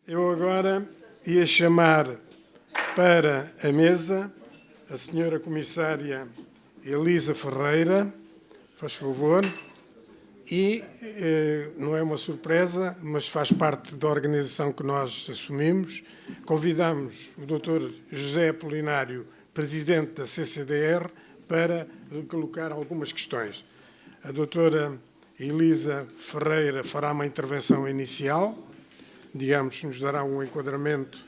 Eu agora ia chamar para a mesa a senhora Comissária Elisa Ferreira, faz favor, e não é uma surpresa, mas faz parte da organização que nós assumimos. Convidamos o Dr. José Apolinário, Presidente da CCDR, para colocar algumas questões. A doutora Elisa Ferreira fará uma intervenção inicial, digamos, nos dará um enquadramento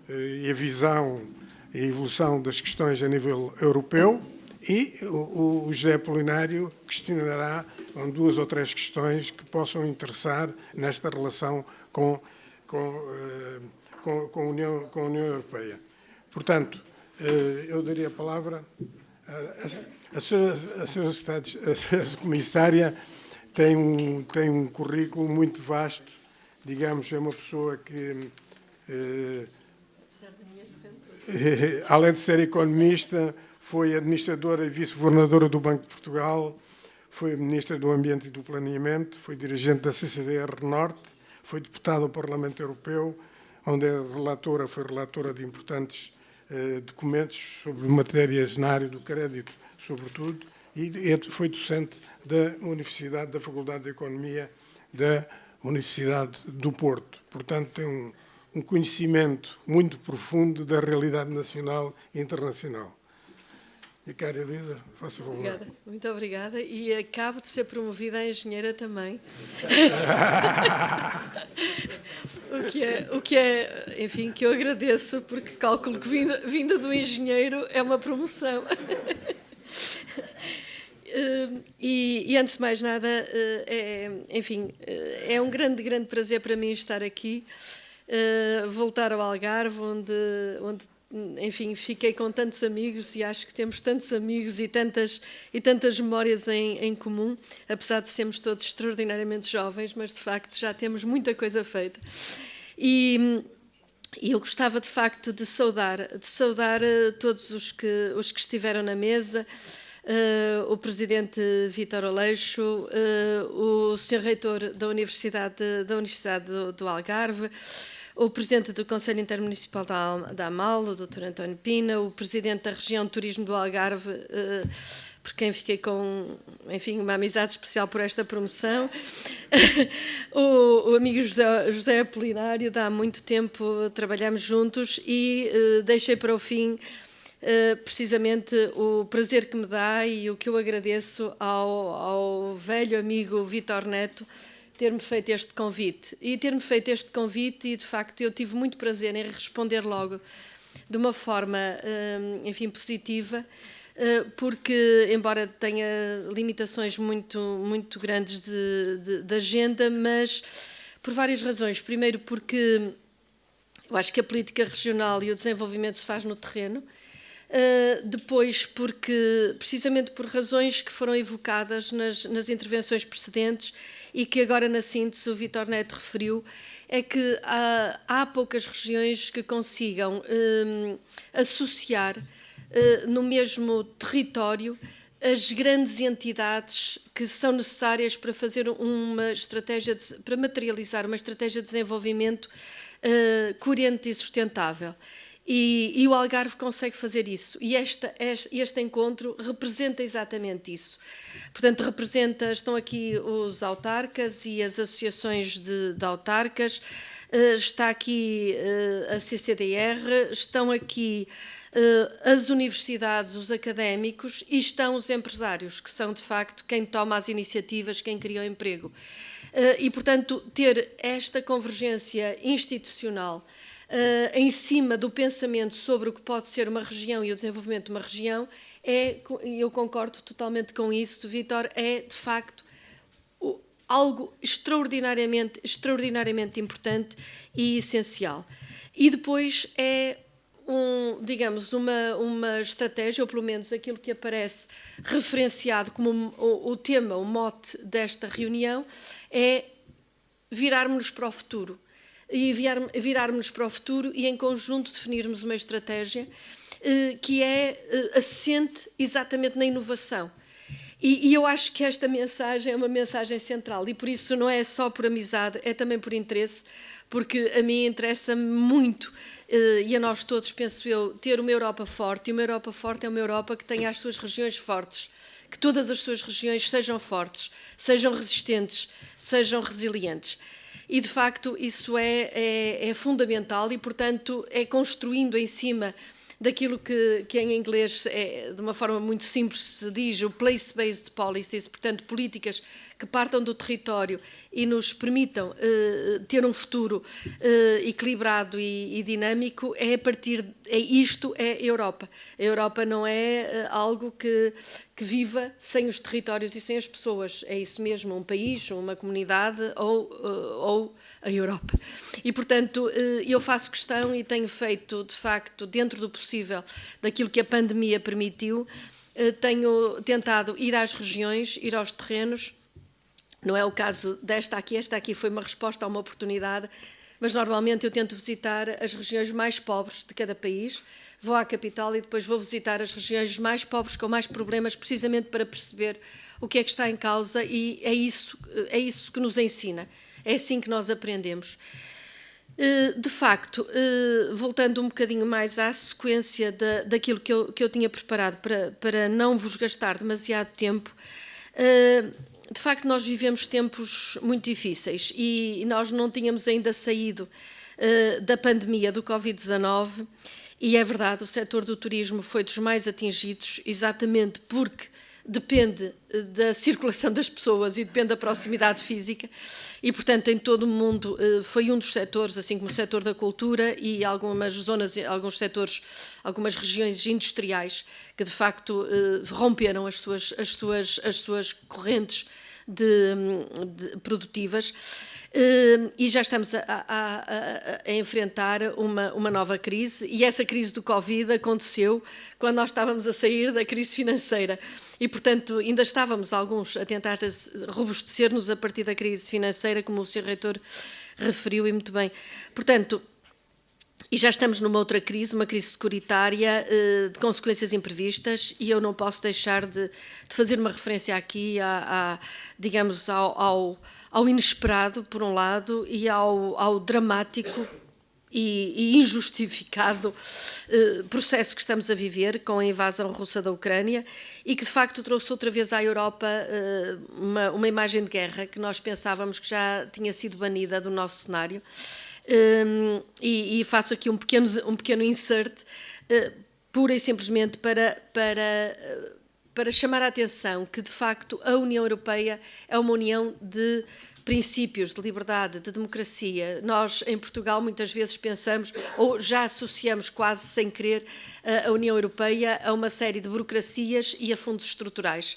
e a visão e a evolução das questões a nível europeu, e o José Apolinário questionará duas ou três questões que possam interessar nesta relação com a União Europeia. Portanto, eu daria a palavra a senhora Comissária. Tem um currículo muito vasto, digamos, é uma pessoa que, além de ser economista, foi administradora e vice-governadora do Banco de Portugal, foi ministra do Ambiente e do Planeamento, foi dirigente da CCDR Norte, foi deputada ao Parlamento Europeu, onde foi relatora de importantes documentos sobre matérias na área do crédito, sobretudo, e foi docente da Universidade, da Faculdade de Economia da Universidade do Porto. Portanto, tem um conhecimento muito profundo da realidade nacional e internacional. E, cara Elisa, faça favor. Obrigada, muito obrigada. E acabo de ser promovida a engenheira também. o que é, enfim, que eu agradeço, porque calculo que vinda do engenheiro é uma promoção. E antes de mais nada, é um grande prazer para mim estar aqui, voltar ao Algarve, onde enfim, fiquei com tantos amigos e acho que temos tantos amigos e tantas memórias em comum, apesar de sermos todos extraordinariamente jovens, mas de facto já temos muita coisa feita. E eu gostava de facto de saudar todos os que estiveram na mesa, o Presidente Vítor Aleixo, o Sr. Reitor da Universidade do Algarve, o Presidente do Conselho Intermunicipal da AMAL, o Dr. António Pina, o Presidente da Região de Turismo do Algarve, por quem fiquei com, enfim, uma amizade especial por esta promoção, o amigo José Apolinário, há muito tempo trabalhamos juntos, e deixei para o fim precisamente o prazer que me dá e o que eu agradeço ao velho amigo Vítor Neto, ter-me feito este convite. E, de facto, eu tive muito prazer em responder logo de uma forma, enfim, positiva, porque, embora tenha limitações muito grandes de agenda, mas por várias razões. Primeiro, porque eu acho que a política regional e o desenvolvimento se faz no terreno. Depois, porque, precisamente por razões que foram evocadas nas intervenções precedentes e que agora na síntese o Vítor Neto referiu, é que há poucas regiões que consigam associar no mesmo território as grandes entidades que são necessárias para fazer para materializar uma estratégia de desenvolvimento coerente e sustentável. E o Algarve consegue fazer isso. E este encontro representa exatamente isso. Portanto, estão aqui os autarcas e as associações de autarcas, está aqui a CCDR, estão aqui as universidades, os académicos, e estão os empresários, que são, de facto, quem toma as iniciativas, quem cria o emprego. E, portanto, ter esta convergência institucional em cima do pensamento sobre o que pode ser uma região e o desenvolvimento de uma região, e eu concordo totalmente com isso, Vítor, é de facto algo extraordinariamente importante e essencial. E depois é digamos, uma estratégia, ou pelo menos aquilo que aparece referenciado como o tema, o mote desta reunião, é virarmos-nos para o futuro. E virarmos-nos para o futuro e, em conjunto, definirmos uma estratégia que é assente exatamente na inovação. E eu acho que esta mensagem é uma mensagem central, e por isso não é só por amizade, é também por interesse, porque a mim interessa-me muito, e a nós todos, penso eu, ter uma Europa forte, e uma Europa forte é uma Europa que tenha as suas regiões fortes, que todas as suas regiões sejam fortes, sejam resistentes, sejam resilientes. E, de facto, isso é fundamental e, portanto, é construindo em cima daquilo que em inglês, de uma forma muito simples, se diz o place-based policies, portanto, políticas que partam do território e nos permitam ter um futuro equilibrado e dinâmico, isto é a Europa. A Europa não é algo que viva sem os territórios e sem as pessoas. É isso mesmo, um país, uma comunidade ou a Europa. E, portanto, eu faço questão e tenho feito, de facto, dentro do possível, daquilo que a pandemia permitiu, tenho tentado ir às regiões, ir aos terrenos. Não é o caso esta aqui foi uma resposta a uma oportunidade, mas normalmente eu tento visitar as regiões mais pobres de cada país, vou à capital e depois vou visitar as regiões mais pobres com mais problemas, precisamente para perceber o que é que está em causa, e é isso que nos ensina, é assim que nós aprendemos. De facto, voltando um bocadinho mais à sequência daquilo que eu tinha preparado para não vos gastar demasiado tempo, de facto, nós vivemos tempos muito difíceis e nós não tínhamos ainda saído da pandemia do Covid-19, e é verdade, o setor do turismo foi dos mais atingidos, exatamente porque depende da circulação das pessoas e depende da proximidade física, e, portanto, em todo o mundo foi um dos setores, assim como o setor da cultura e algumas zonas, alguns setores, algumas regiões industriais que, de facto, romperam as suas correntes produtivas, e já estamos a enfrentar uma nova crise, e essa crise do Covid aconteceu quando nós estávamos a sair da crise financeira e, portanto, ainda estávamos alguns a tentar robustecer-nos a partir da crise financeira, como o Sr. Reitor referiu, e muito bem. Portanto, e já estamos numa outra crise, uma crise securitária de consequências imprevistas, e eu não posso deixar de fazer uma referência aqui, digamos, ao inesperado, por um lado, e ao dramático e injustificado processo que estamos a viver com a invasão russa da Ucrânia, e que, de facto, trouxe outra vez à Europa uma imagem de guerra que nós pensávamos que já tinha sido banida do nosso cenário. E faço aqui um pequeno insert, pura e simplesmente para chamar a atenção que, de facto, a União Europeia é uma união de princípios, de liberdade, de democracia. Nós, em Portugal, muitas vezes pensamos, ou já associamos quase sem querer, a União Europeia a uma série de burocracias e a fundos estruturais.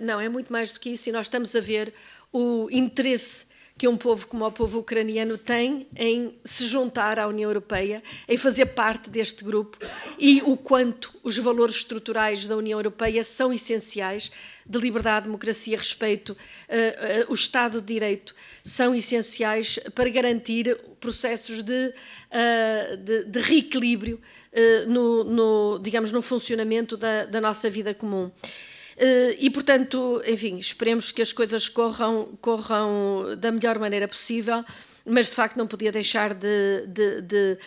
Não, é muito mais do que isso, e nós estamos a ver o interesse que um povo como o povo ucraniano tem em se juntar à União Europeia, em fazer parte deste grupo, e o quanto os valores estruturais da União Europeia são essenciais, de liberdade, democracia, respeito, o Estado de Direito, são essenciais para garantir processos de reequilíbrio digamos, no funcionamento da nossa vida comum. E, portanto, enfim, esperemos que as coisas corram da melhor maneira possível, mas, de facto, não podia deixar de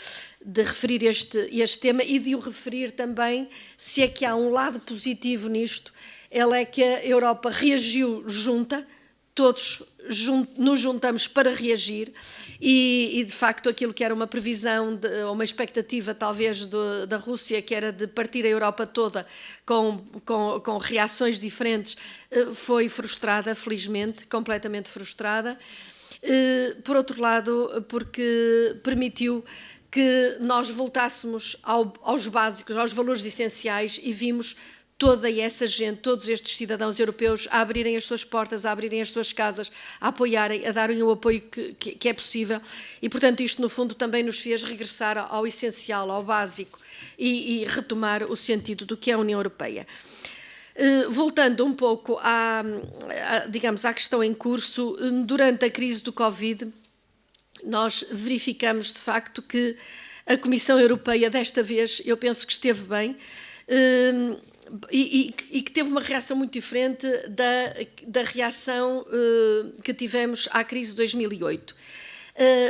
referir este tema e de o referir também, se é que há um lado positivo nisto, é que a Europa reagiu junta, todos nos juntamos para reagir, e, de facto, aquilo que era uma previsão, ou uma expectativa talvez da Rússia, que era de partir a Europa toda com reações diferentes, foi frustrada, felizmente, completamente frustrada. Por outro lado, porque permitiu que nós voltássemos aos básicos, aos valores essenciais, e vimos toda essa gente, todos estes cidadãos europeus a abrirem as suas portas, a abrirem as suas casas, a apoiarem, a darem o apoio que é possível, e, portanto, isto, no fundo, também nos fez regressar ao essencial, ao básico, e retomar o sentido do que é a União Europeia. Voltando um pouco digamos, à questão em curso, durante a crise do Covid, nós verificamos, de facto, que a Comissão Europeia, desta vez, eu penso que esteve bem, e que teve uma reação muito diferente da reação que tivemos à crise de 2008.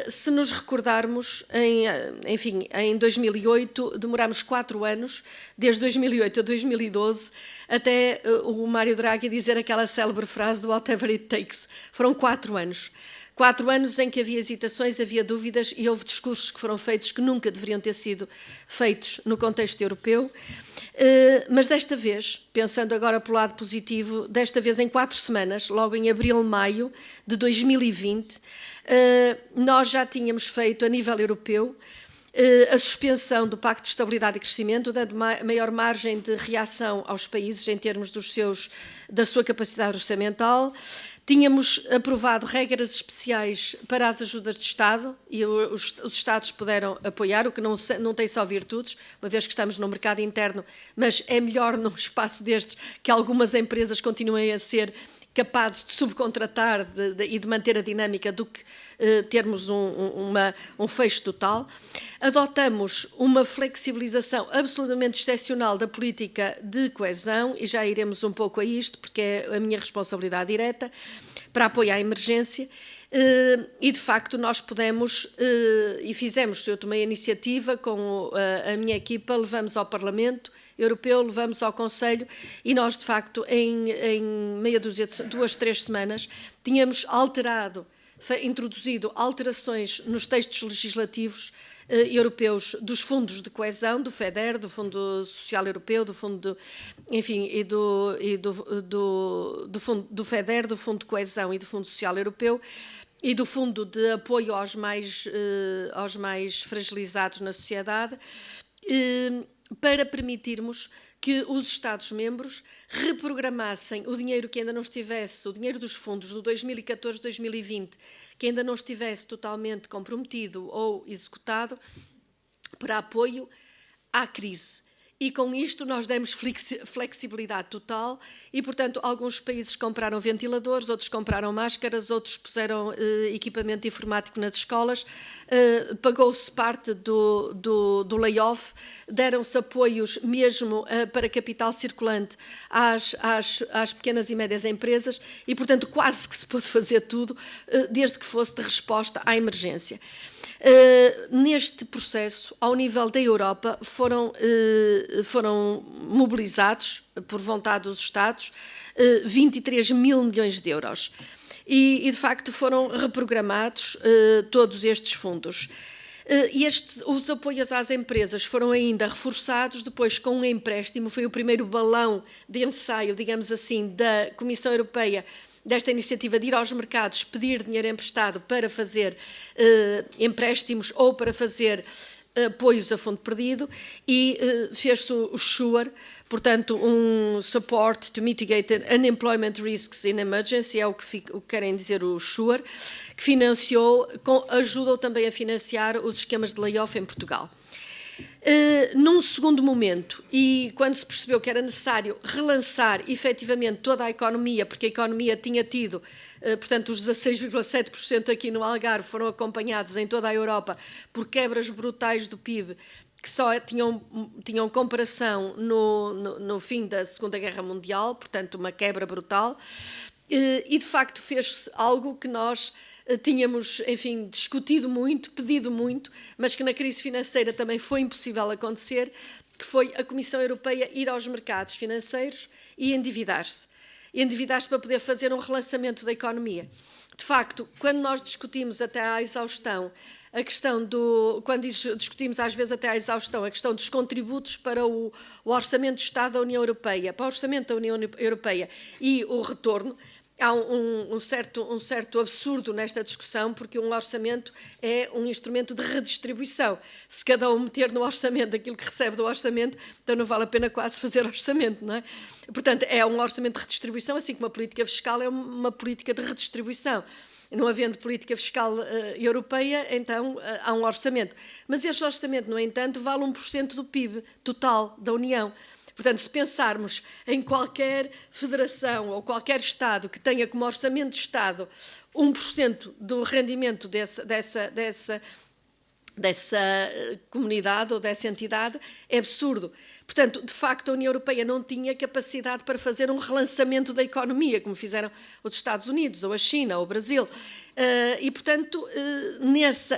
Se nos recordarmos, em 2008, demorámos 4 anos, desde 2008 a 2012, até o Mário Draghi dizer aquela célebre frase do whatever it takes. Foram 4 anos. 4 anos em que havia hesitações, havia dúvidas e houve discursos que foram feitos que nunca deveriam ter sido feitos no contexto europeu. Mas desta vez, pensando agora pelo lado positivo, desta vez em 4 semanas, logo em abril, maio de 2020, nós já tínhamos feito a nível europeu a suspensão do Pacto de Estabilidade e Crescimento, dando maior margem de reação aos países em termos da sua capacidade orçamental. Tínhamos aprovado regras especiais para as ajudas de Estado e os Estados puderam apoiar, o que não tem só virtudes, uma vez que estamos no mercado interno, mas é melhor num espaço destes que algumas empresas continuem a ser capazes de subcontratar e de manter a dinâmica do que termos um fecho total. Adotamos uma flexibilização absolutamente excepcional da política de coesão, e já iremos um pouco a isto, porque é a minha responsabilidade direta, para apoio à emergência. E, de facto, nós pudemos, e fizemos, eu tomei a iniciativa com a minha equipa, levamos ao Parlamento Europeu, levamos ao Conselho, e nós, de facto, em meia dúzia de 2, 3 semanas, tínhamos introduzido alterações nos textos legislativos europeus dos fundos de coesão, do FEDER, do Fundo Social Europeu, do Fundo, enfim, do FEDER, do Fundo de Coesão e do Fundo Social Europeu, e do Fundo de Apoio aos mais fragilizados na sociedade, para permitirmos que os Estados-membros reprogramassem o dinheiro que ainda não estivesse, o dinheiro dos fundos do 2014-2020, que ainda não estivesse totalmente comprometido ou executado, para apoio à crise. E com isto nós demos flexibilidade total e, portanto, alguns países compraram ventiladores, outros compraram máscaras, outros puseram equipamento informático nas escolas, pagou-se parte do layoff, deram-se apoios mesmo para capital circulante às pequenas e médias empresas e, portanto, quase que se pôde fazer tudo, desde que fosse de resposta à emergência. Neste processo, ao nível da Europa, foram mobilizados, por vontade dos Estados, 23 mil milhões de euros. E de facto, foram reprogramados todos estes fundos. Os apoios às empresas foram ainda reforçados depois com um empréstimo, foi o primeiro balão de ensaio, digamos assim, da Comissão Europeia, desta iniciativa de ir aos mercados, pedir dinheiro emprestado para fazer empréstimos ou para fazer apoios a fundo perdido, e fez-se o SURE, portanto, um Support to Mitigate Unemployment Risks in Emergency, é o que querem dizer o SURE, que financiou, ajudou também a financiar os esquemas de layoff em Portugal. Num segundo momento, e quando se percebeu que era necessário relançar efetivamente toda a economia, porque a economia tinha tido, portanto, os 16,7% aqui no Algarve foram acompanhados em toda a Europa por quebras brutais do PIB, que só tinham comparação no fim da Segunda Guerra Mundial, portanto, uma quebra brutal, e de facto fez-se algo que nós tínhamos, enfim, discutido muito, pedido muito, mas que na crise financeira também foi impossível acontecer, que foi a Comissão Europeia ir aos mercados financeiros e endividar-se. Endividar-se para poder fazer um relançamento da economia. De facto, quando nós discutimos até à exaustão a questão quando discutimos às vezes até à exaustão a questão dos contributos para o Orçamento de Estado da União Europeia, para o Orçamento da União Europeia e o retorno, há um certo absurdo nesta discussão, porque um orçamento é um instrumento de redistribuição. Se cada um meter no orçamento aquilo que recebe do orçamento, então não vale a pena quase fazer orçamento, não é? Portanto, é um orçamento de redistribuição, assim como a política fiscal é uma política de redistribuição. Não havendo política fiscal europeia, então há um orçamento. Mas este orçamento, no entanto, vale 1% do PIB total da União. Portanto, se pensarmos em qualquer federação ou qualquer Estado que tenha como orçamento de Estado 1% do rendimento dessa comunidade ou dessa entidade é absurdo. Portanto, de facto, a União Europeia não tinha capacidade para fazer um relançamento da economia, como fizeram os Estados Unidos, ou a China, ou o Brasil. E, portanto,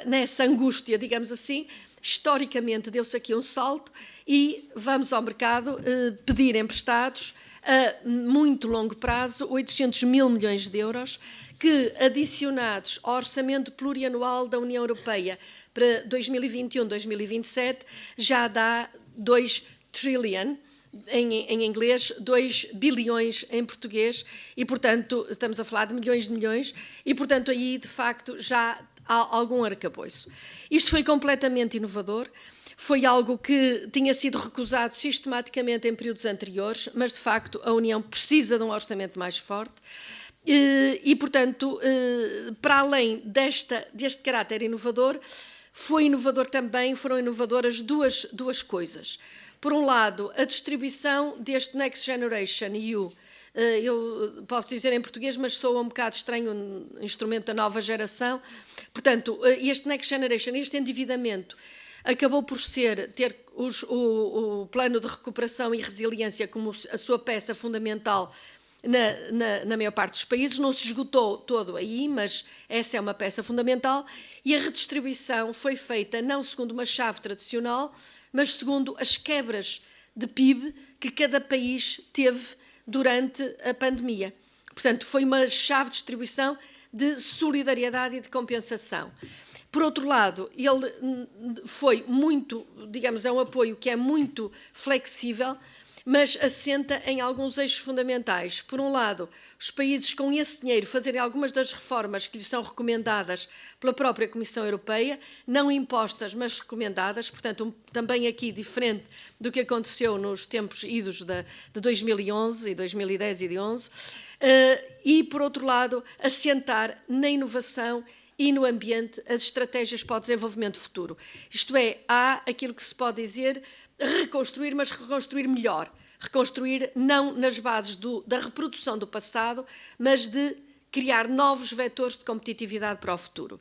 nessa angústia, digamos assim, historicamente deu-se aqui um salto e vamos ao mercado pedir emprestados a muito longo prazo, 800 mil milhões de euros, que, adicionados ao orçamento plurianual da União Europeia para 2021-2027, já dá 2 trillion, em inglês, 2 bilhões em português, e, portanto, estamos a falar de milhões, e, portanto, aí, de facto, já há algum arcabouço. Isto foi completamente inovador, foi algo que tinha sido recusado sistematicamente em períodos anteriores, mas, de facto, a União precisa de um orçamento mais forte, e, portanto, para além deste caráter inovador, foram inovadoras duas coisas. Por um lado, a distribuição deste Next Generation EU, eu posso dizer em português, mas soa um bocado estranho, um instrumento da nova geração. Portanto, este Next Generation, este endividamento, acabou por ter o plano de recuperação e resiliência como a sua peça fundamental na maior parte dos países. Não se esgotou todo aí, mas essa é uma peça fundamental, e a redistribuição foi feita não segundo uma chave tradicional, mas segundo as quebras de PIB que cada país teve durante a pandemia. Portanto, foi uma chave de distribuição de solidariedade e de compensação. Por outro lado, ele foi muito, digamos, é um apoio que é muito flexível, mas assenta em alguns eixos fundamentais. Por um lado, os países com esse dinheiro fazerem algumas das reformas que lhes são recomendadas pela própria Comissão Europeia, não impostas, mas recomendadas, portanto, também aqui diferente do que aconteceu nos tempos idos de 2011 e 2010 e de 11, e, por outro lado, assentar na inovação e no ambiente as estratégias para o desenvolvimento futuro. Isto é, há aquilo que se pode dizer reconstruir, mas reconstruir melhor. Reconstruir não nas bases da reprodução do passado, mas de criar novos vetores de competitividade para o futuro.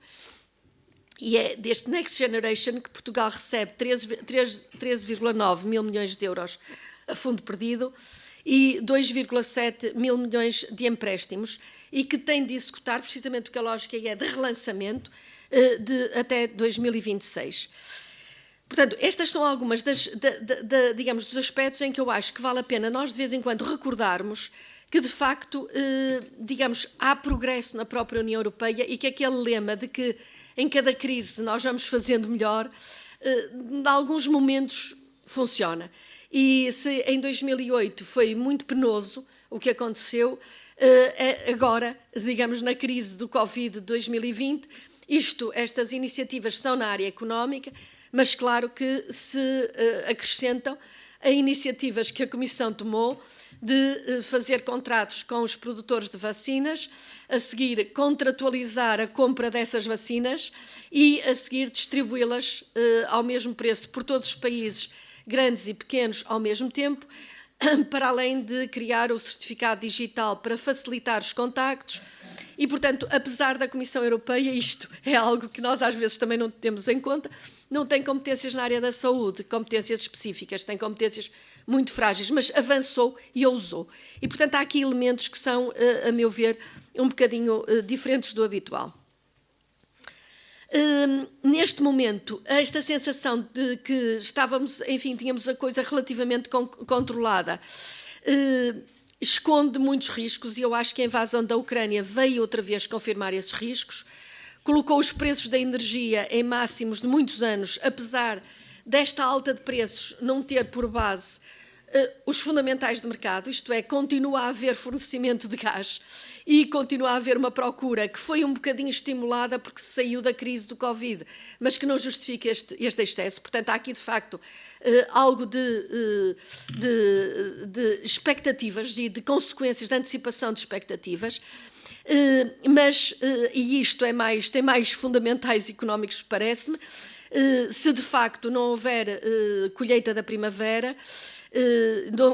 E é deste Next Generation que Portugal recebe 13,9 mil milhões de euros a fundo perdido e 2,7 mil milhões de empréstimos, e que tem de executar precisamente porque a lógica é de relançamento até 2026. Portanto, estas são algumas digamos, dos aspectos em que eu acho que vale a pena nós, de vez em quando, recordarmos que, de facto, digamos, há progresso na própria União Europeia e que aquele lema de que em cada crise nós vamos fazendo melhor, em alguns momentos funciona. E se em 2008 foi muito penoso o que aconteceu, agora, digamos, na crise do Covid de 2020, estas iniciativas são na área económica, mas claro que se acrescentam a iniciativas que a Comissão tomou de fazer contratos com os produtores de vacinas, a seguir contratualizar a compra dessas vacinas e a seguir distribuí-las ao mesmo preço por todos os países, grandes e pequenos, ao mesmo tempo, para além de criar o certificado digital para facilitar os contactos. E, portanto, apesar da Comissão Europeia, isto é algo que nós às vezes também não temos em conta, não tem competências na área da saúde, competências específicas, tem competências muito frágeis, mas avançou e ousou. E, portanto, há aqui elementos que são, a meu ver, um bocadinho diferentes do habitual. Neste momento, esta sensação de que estávamos, enfim, tínhamos a coisa relativamente controlada, esconde muitos riscos, e eu acho que a invasão da Ucrânia veio outra vez confirmar esses riscos, colocou os preços da energia em máximos de muitos anos, apesar desta alta de preços não ter por base os fundamentais de mercado, isto é, continua a haver fornecimento de gás e continua a haver uma procura que foi um bocadinho estimulada porque se saiu da crise do Covid, mas que não justifica este excesso. Portanto, há aqui, de facto, algo de expectativas e de consequências de antecipação de expectativas, e isto tem mais fundamentais económicos, parece-me, se de facto não houver colheita da primavera,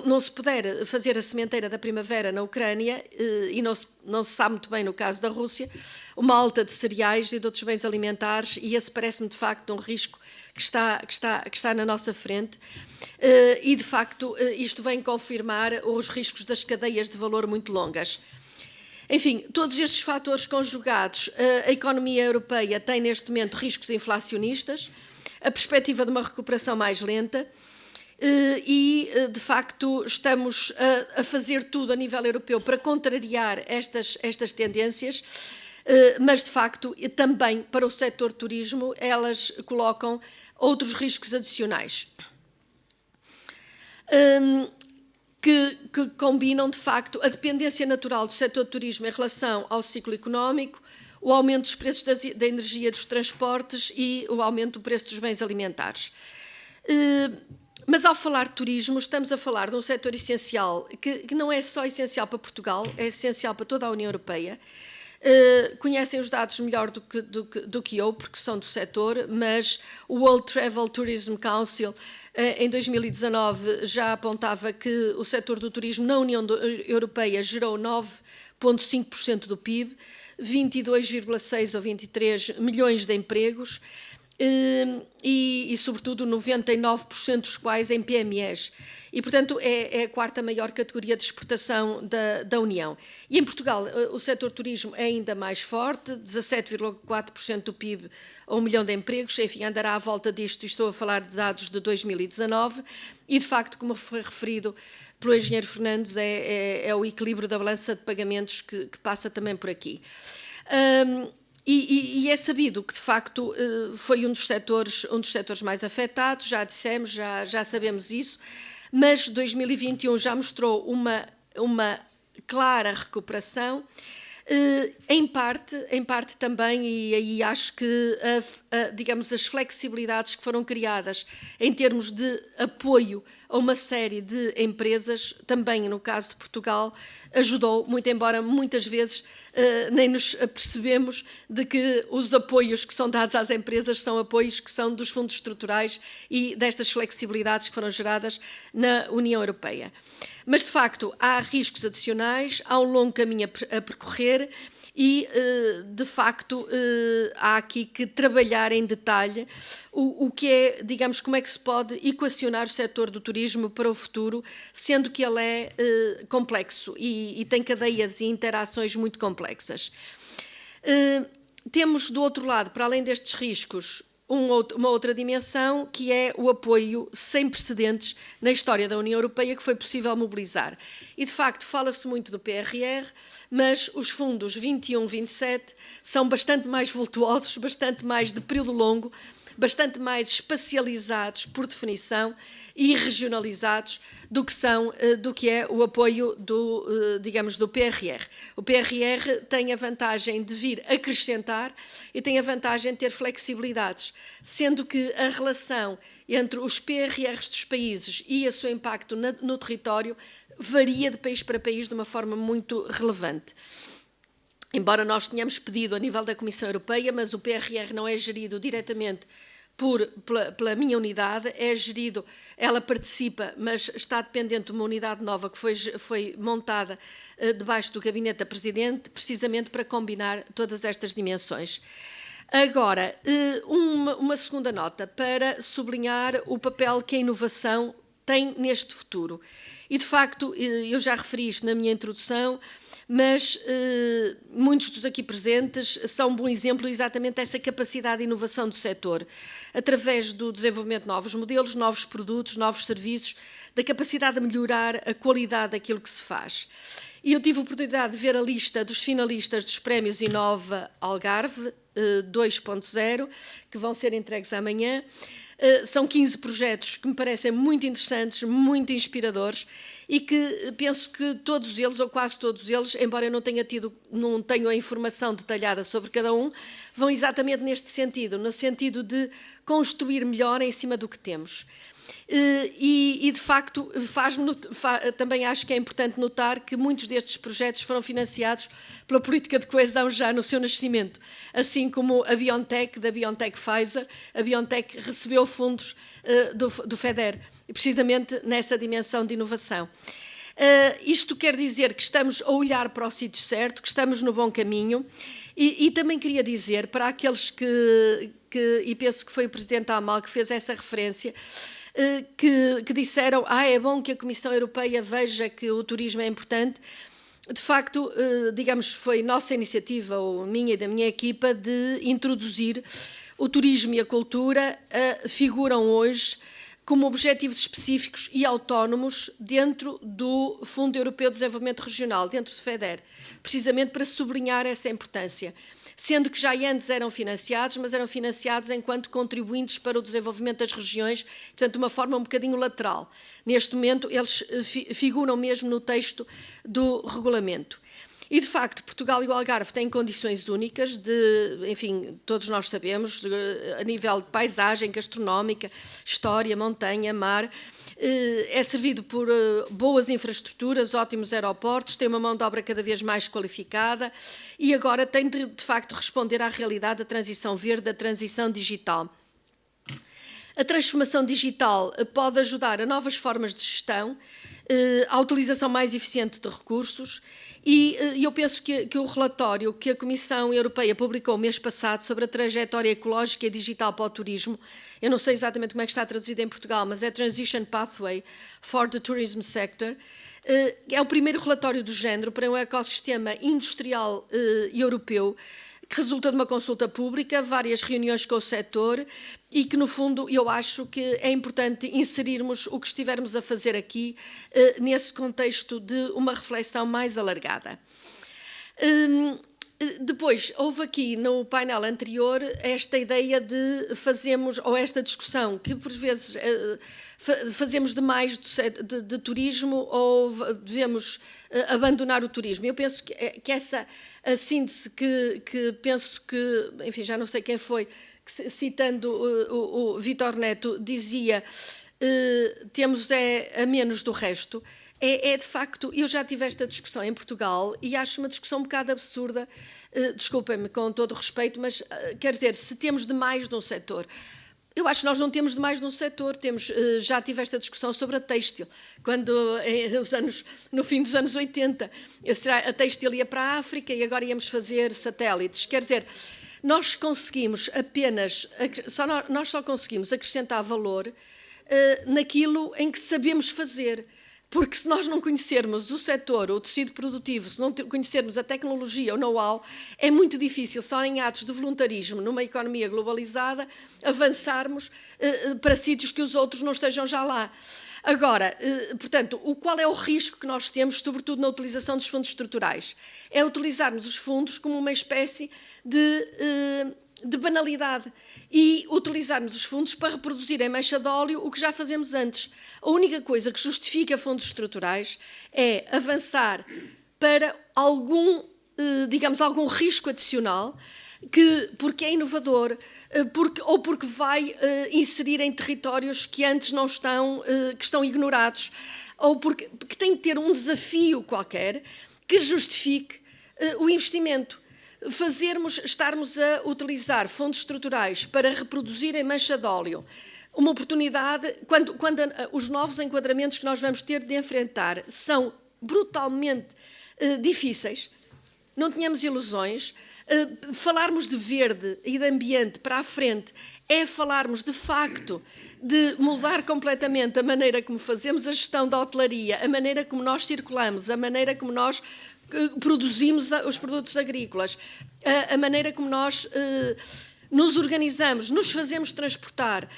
não se puder fazer a sementeira da primavera na Ucrânia, e não se sabe muito bem no caso da Rússia, uma alta de cereais e de outros bens alimentares, e esse parece-me de facto um risco que está na nossa frente, e de facto isto vem confirmar os riscos das cadeias de valor muito longas. Enfim, todos estes fatores conjugados, a economia europeia tem neste momento riscos inflacionistas, a perspectiva de uma recuperação mais lenta, e, de facto, estamos a fazer tudo a nível europeu para contrariar estas tendências, mas, de facto, também para o setor turismo, elas colocam outros riscos adicionais. Que combinam, de facto, a dependência natural do setor do turismo em relação ao ciclo económico, o aumento dos preços da energia, dos transportes e o aumento do preço dos bens alimentares. Mas, ao falar de turismo, estamos a falar de um setor essencial, que não é só essencial para Portugal, é essencial para toda a União Europeia. Conhecem os dados melhor do que eu, porque são do setor, mas o World Travel Tourism Council, em 2019, já apontava que o setor do turismo na União Europeia gerou 9,5% do PIB, 22,6 ou 23 milhões de empregos, e sobretudo, 99% dos quais em PMEs. E, portanto, é a quarta maior categoria de exportação da União. E em Portugal, o setor turismo é ainda mais forte, 17,4% do PIB a 1 milhão de empregos, enfim, andará à volta disto, e estou a falar de dados de 2019, e, de facto, como foi referido pelo engenheiro Fernandes, é o equilíbrio da balança de pagamentos que passa também por aqui. E é sabido que, de facto, foi um dos setores mais afetados, já dissemos, já sabemos isso, mas 2021 já mostrou uma clara recuperação, em parte também, e aí acho que, digamos, as flexibilidades que foram criadas em termos de apoio a uma série de empresas, também no caso de Portugal, ajudou, muito embora muitas vezes nem nos apercebemos de que os apoios que são dados às empresas são apoios que são dos fundos estruturais e destas flexibilidades que foram geradas na União Europeia. Mas, de facto, há riscos adicionais, há um longo caminho a percorrer e, de facto, há aqui que trabalhar em detalhe o que é, digamos, como é que se pode equacionar o setor do turismo para o futuro, sendo que ele é complexo e tem cadeias e interações muito complexas. Temos, do outro lado, para além destes riscos, uma outra dimensão, que é o apoio sem precedentes na história da União Europeia que foi possível mobilizar. E, de facto, fala-se muito do PRR, mas os fundos 21-27 são bastante mais vultuosos, bastante mais de período longo, bastante mais espacializados, por definição, e regionalizados do que é o apoio digamos, do PRR. O PRR tem a vantagem de vir acrescentar e tem a vantagem de ter flexibilidades, sendo que a relação entre os PRRs dos países e o seu impacto no território varia de país para país de uma forma muito relevante. Embora nós tenhamos pedido a nível da Comissão Europeia, mas o PRR não é gerido diretamente pela minha unidade, é gerido, ela participa, mas está dependente de uma unidade nova que foi montada debaixo do gabinete da Presidente, precisamente para combinar todas estas dimensões. Agora, uma segunda nota para sublinhar o papel que a inovação tem neste futuro. E, de facto, eu já referi isto na minha introdução, mas muitos dos aqui presentes são um bom exemplo exatamente dessa capacidade de inovação do setor, através do desenvolvimento de novos modelos, novos produtos, novos serviços, da capacidade de melhorar a qualidade daquilo que se faz. E eu tive a oportunidade de ver a lista dos finalistas dos prémios Inova Algarve 2.0, que vão ser entregues amanhã. São 15 projetos que me parecem muito interessantes, muito inspiradores, e que penso que todos eles, ou quase todos eles, embora eu não tenho a informação detalhada sobre cada um, vão exatamente neste sentido, no sentido de construir melhor em cima do que temos. E de facto, também acho que é importante notar que muitos destes projetos foram financiados pela política de coesão já no seu nascimento, assim como a BioNTech, da BioNTech Pfizer. A BioNTech recebeu fundos do FEDER, precisamente nessa dimensão de inovação. Isto quer dizer que estamos a olhar para o sítio certo, que estamos no bom caminho, e também queria dizer para aqueles e penso que foi o Presidente Amal que fez essa referência, que disseram, é bom que a Comissão Europeia veja que o turismo é importante. De facto, digamos, foi nossa iniciativa, ou minha e da minha equipa, de introduzir o turismo e a cultura, figuram hoje como objetivos específicos e autónomos dentro do Fundo Europeu de Desenvolvimento Regional, dentro do FEDER, precisamente para sublinhar essa importância, sendo que já antes eram financiados, mas eram financiados enquanto contribuintes para o desenvolvimento das regiões, portanto, de uma forma um bocadinho lateral. Neste momento, eles figuram mesmo no texto do regulamento. E, de facto, Portugal e o Algarve têm condições únicas enfim, todos nós sabemos, a nível de paisagem gastronómica, história, montanha, mar. É servido por boas infraestruturas, ótimos aeroportos, tem uma mão de obra cada vez mais qualificada e agora tem de facto responder à realidade da transição verde, da transição digital. A transformação digital pode ajudar a novas formas de gestão, à utilização mais eficiente de recursos, e eu penso que o relatório que a Comissão Europeia publicou mês passado sobre a trajetória ecológica e digital para o turismo, eu não sei exatamente como é que está traduzido em Portugal, mas é Transition Pathway for the Tourism Sector, é o primeiro relatório do género para um ecossistema industrial europeu, que resulta de uma consulta pública, várias reuniões com o setor e que, no fundo, eu acho que é importante inserirmos o que estivermos a fazer aqui nesse contexto de uma reflexão mais alargada. Depois, houve aqui no painel anterior esta ideia de fazermos, ou esta discussão, que por vezes fazemos demais de turismo ou devemos abandonar o turismo. Eu penso que essa a síntese que penso que, enfim, já não sei quem foi, citando o Vítor Neto, dizia temos a menos do resto. De facto, eu já tive esta discussão em Portugal e acho uma discussão um bocado absurda, desculpem-me com todo o respeito, mas quer dizer, se temos demais num setor. Eu acho que nós não temos demais num setor, já tive esta discussão sobre a têxtil, quando no fim dos anos 80, a têxtil ia para a África e agora íamos fazer satélites. Quer dizer, nós conseguimos nós só conseguimos acrescentar valor naquilo em que sabemos fazer. Porque se nós não conhecermos o setor, o tecido produtivo, se não conhecermos a tecnologia, o know-how, é muito difícil, só em atos de voluntarismo, numa economia globalizada, avançarmos para sítios que os outros não estejam já lá. Agora, portanto, qual é o risco que nós temos, sobretudo na utilização dos fundos estruturais? É utilizarmos os fundos como uma espécie de banalidade e utilizarmos os fundos para reproduzir em mancha de óleo o que já fazemos antes. A única coisa que justifica fundos estruturais é avançar para algum risco adicional, porque é inovador, ou porque vai inserir em territórios que antes não estão, que estão ignorados, ou porque tem de ter um desafio qualquer que justifique o investimento. Estarmos a utilizar fundos estruturais para reproduzir em mancha de óleo uma oportunidade, quando os novos enquadramentos que nós vamos ter de enfrentar são brutalmente difíceis, não tenhamos ilusões, falarmos de verde e de ambiente para a frente é falarmos de facto de mudar completamente a maneira como fazemos a gestão da hotelaria, a maneira como nós circulamos, a maneira como nós produzimos os produtos agrícolas, a maneira como nós nos organizamos, nos fazemos transportar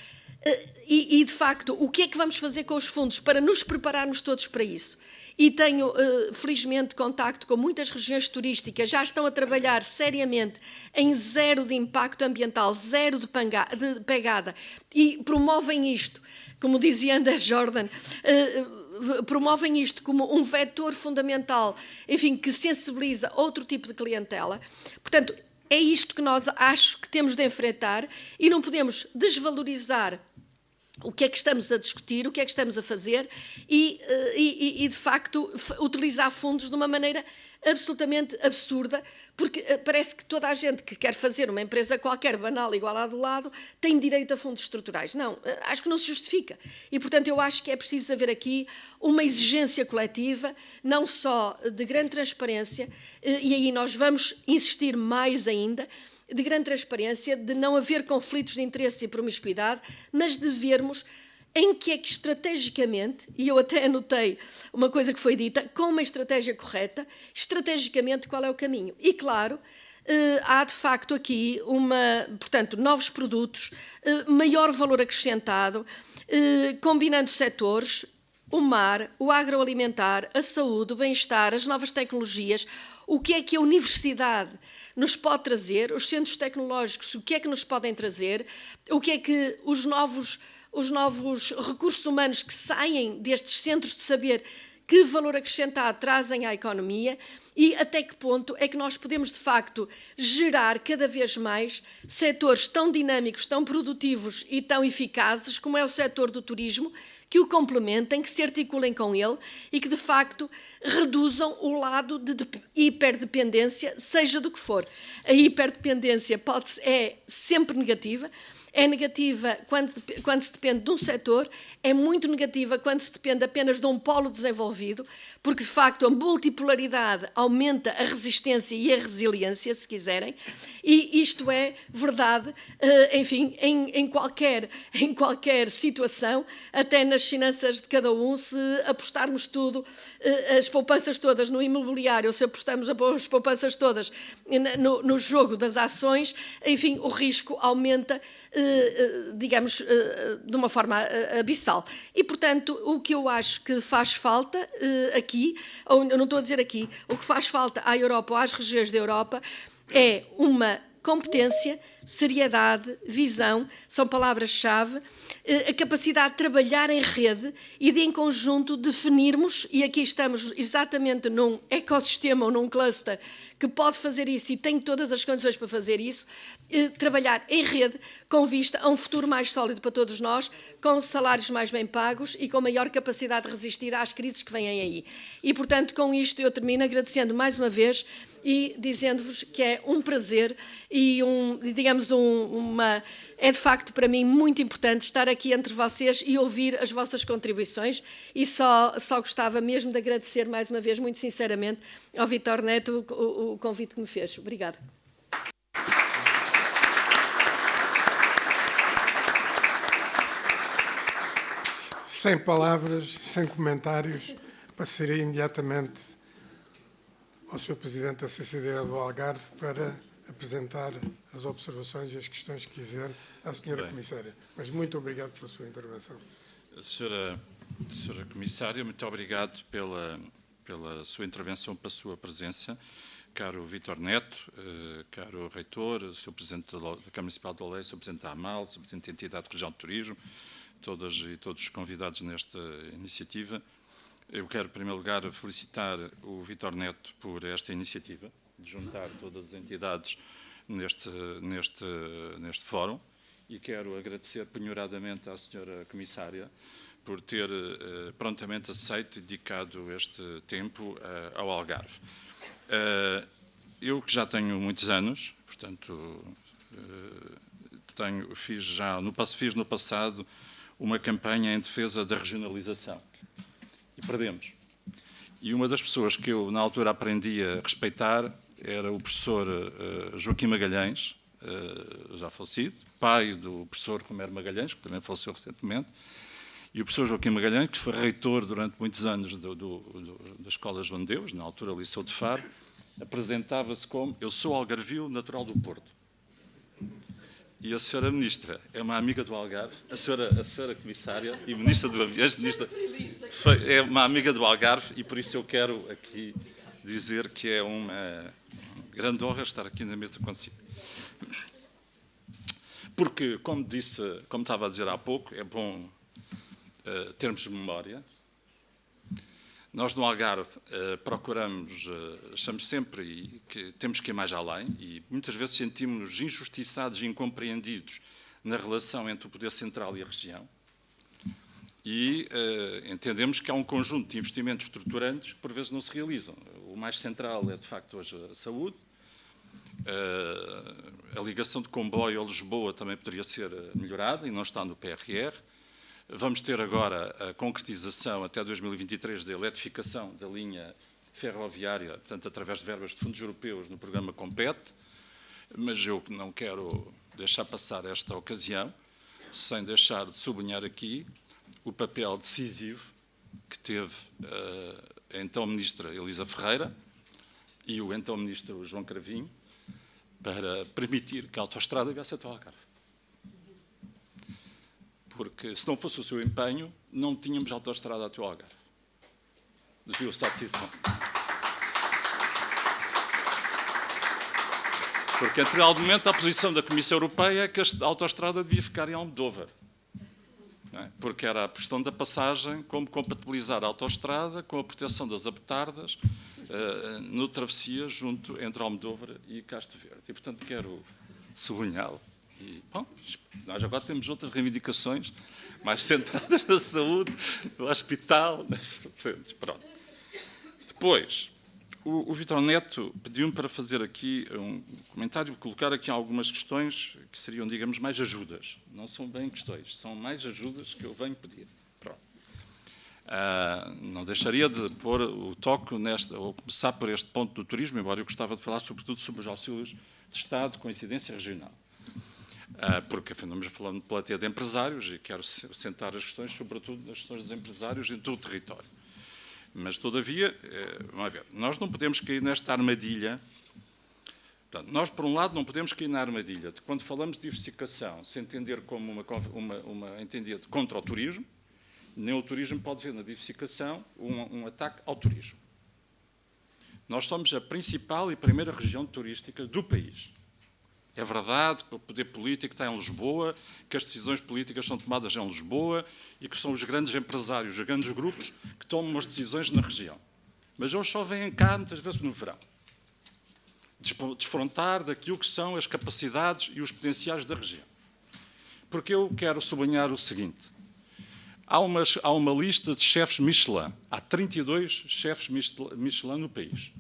e, de facto, o que é que vamos fazer com os fundos para nos prepararmos todos para isso. E tenho, felizmente, contacto com muitas regiões turísticas, já estão a trabalhar seriamente em zero de impacto ambiental, zero de pegada, e promovem isto, como dizia Anders Jordan, promovem isto como um vetor fundamental, enfim, que sensibiliza outro tipo de clientela. Portanto, é isto que nós acho que temos de enfrentar e não podemos desvalorizar o que é que estamos a discutir, o que é que estamos a fazer e de facto, utilizar fundos de uma maneira absolutamente absurda, porque parece que toda a gente que quer fazer uma empresa qualquer, banal, igual à do lado, tem direito a fundos estruturais. Não, acho que não se justifica. E, portanto, eu acho que é preciso haver aqui uma exigência coletiva, não só de grande transparência, e aí nós vamos insistir mais ainda, de grande transparência, de não haver conflitos de interesse e promiscuidade, mas de vermos em que é que estrategicamente, e eu até anotei uma coisa que foi dita, com uma estratégia correta, estrategicamente qual é o caminho. E claro, há de facto aqui portanto, novos produtos, maior valor acrescentado, combinando setores, o mar, o agroalimentar, a saúde, o bem-estar, as novas tecnologias, o que é que a universidade nos pode trazer, os centros tecnológicos, o que é que nos podem trazer, o que é que os novos recursos humanos que saem destes centros de saber, que valor acrescentado trazem à economia e até que ponto é que nós podemos, de facto, gerar cada vez mais setores tão dinâmicos, tão produtivos e tão eficazes como é o setor do turismo, que o complementem, que se articulem com ele e que, de facto, reduzam o lado de hiperdependência, seja do que for. A hiperdependência é sempre negativa. É negativa quando se depende de um setor, é muito negativa quando se depende apenas de um polo desenvolvido, porque, de facto, a multipolaridade aumenta a resistência e a resiliência, se quiserem, e isto é verdade, enfim, em qualquer situação, até nas finanças de cada um, se apostarmos tudo, as poupanças todas no imobiliário, ou se apostamos as poupanças todas no jogo das ações, enfim, o risco aumenta, digamos, de uma forma abissal. E, portanto, o que eu acho que faz falta aqui, ou eu não estou a dizer aqui, o que faz falta à Europa ou às regiões da Europa é uma competência, seriedade, visão, são palavras-chave, a capacidade de trabalhar em rede e de, em conjunto, definirmos, e aqui estamos exatamente num ecossistema ou num cluster que pode fazer isso e tem todas as condições para fazer isso, trabalhar em rede com vista a um futuro mais sólido para todos nós, com salários mais bem pagos e com maior capacidade de resistir às crises que vêm aí. E, portanto, com isto eu termino agradecendo mais uma vez e dizendo-vos que é um prazer e é de facto para mim muito importante estar aqui entre vocês e ouvir as vossas contribuições e só gostava mesmo de agradecer mais uma vez, muito sinceramente, ao Vítor Neto o convite que me fez. Obrigada. Sem palavras, sem comentários, passaria imediatamente ao Sr. Presidente da CCDL do Algarve para apresentar as observações e as questões que quiser à Sra. Comissária. Mas muito obrigado pela sua intervenção. Sra. Comissária, muito obrigado pela sua intervenção, pela sua presença. Caro Vítor Neto, caro Reitor, Sr. Presidente da Câmara Municipal de Oleiros, Sr. Presidente da AMAL, Sr. Presidente da Entidade de Região de Turismo, todas e todos os convidados nesta iniciativa. Eu quero, em primeiro lugar, felicitar o Vítor Neto por esta iniciativa, de juntar todas as entidades neste fórum, e quero agradecer penhoradamente à Sra. Comissária por ter prontamente aceito e dedicado este tempo ao Algarve. Eu que já tenho muitos anos, portanto, fiz no passado uma campanha em defesa da regionalização. E perdemos. E uma das pessoas que eu, na altura, aprendi a respeitar era o professor Joaquim Magalhães, já falecido, pai do professor Romero Magalhães, que também faleceu recentemente, e o professor Joaquim Magalhães, que foi reitor durante muitos anos da Escola João de Deus, na altura Liceu de Faro, apresentava-se como: eu sou algarvio natural do Porto. E a senhora Ministra é uma amiga do Algarve, a senhora Comissária e Ministra do Ambiente, é uma amiga do Algarve, e por isso eu quero aqui dizer que é uma grande honra estar aqui na mesa consigo. Porque, como estava a dizer há pouco, é bom termos memória. Nós no Algarve achamos sempre que temos que ir mais além, e muitas vezes sentimos-nos injustiçados e incompreendidos na relação entre o poder central e a região. E entendemos que há um conjunto de investimentos estruturantes que por vezes não se realizam. O mais central é, de facto, hoje a saúde. A ligação de comboio a Lisboa também poderia ser melhorada e não está no PRR. Vamos ter agora a concretização até 2023 da eletrificação da linha ferroviária, portanto, através de verbas de fundos europeus no programa Compete, mas eu não quero deixar passar esta ocasião sem deixar de sublinhar aqui o papel decisivo que teve a então Ministra Elisa Ferreira e o então Ministro João Cravinho para permitir que a autoestrada viesse até ao Algarve. Porque, se não fosse o seu empenho, não tínhamos autoestrada até ao Algarve. Desviou-se à decisão. Porque, anteriormente, a posição da Comissão Europeia é que a autoestrada devia ficar em Almodóvar. Porque era a questão da passagem, como compatibilizar a autoestrada com a proteção das apetardas no travessia junto entre Almodóvar e Castro Verde. E, portanto, quero sublinhá-lo. E, bom, nós agora temos outras reivindicações mais centradas na saúde, no hospital, nas frentes. Pronto. Depois, o Vítor Neto pediu-me para fazer aqui um comentário, colocar aqui algumas questões que seriam, digamos, mais ajudas. Não são bem questões, são mais ajudas que eu venho pedir. Pronto. Não deixaria de pôr o toque ou começar por este ponto do turismo, embora eu gostava de falar sobretudo sobre os auxílios de Estado com incidência regional. Porque, afinal, estamos falando de plateia de empresários e quero sentar as questões, sobretudo, nas questões dos empresários em todo o território. Mas, todavia, vamos ver, nós não podemos cair nesta armadilha. Portanto, nós, por um lado, não podemos cair na armadilha de, quando falamos de diversificação, se entender como uma entender contra o turismo, nem o turismo pode ver na diversificação um ataque ao turismo. Nós somos a principal e primeira região turística do país. É verdade que o poder político está em Lisboa, que as decisões políticas são tomadas em Lisboa e que são os grandes empresários, os grandes grupos que tomam as decisões na região. Mas eles só vêm cá, muitas vezes, no verão. Desfrontar daquilo que são as capacidades e os potenciais da região. Porque eu quero sublinhar o seguinte. Há uma lista de chefes Michelin. Há 32 chefes Michelin no país.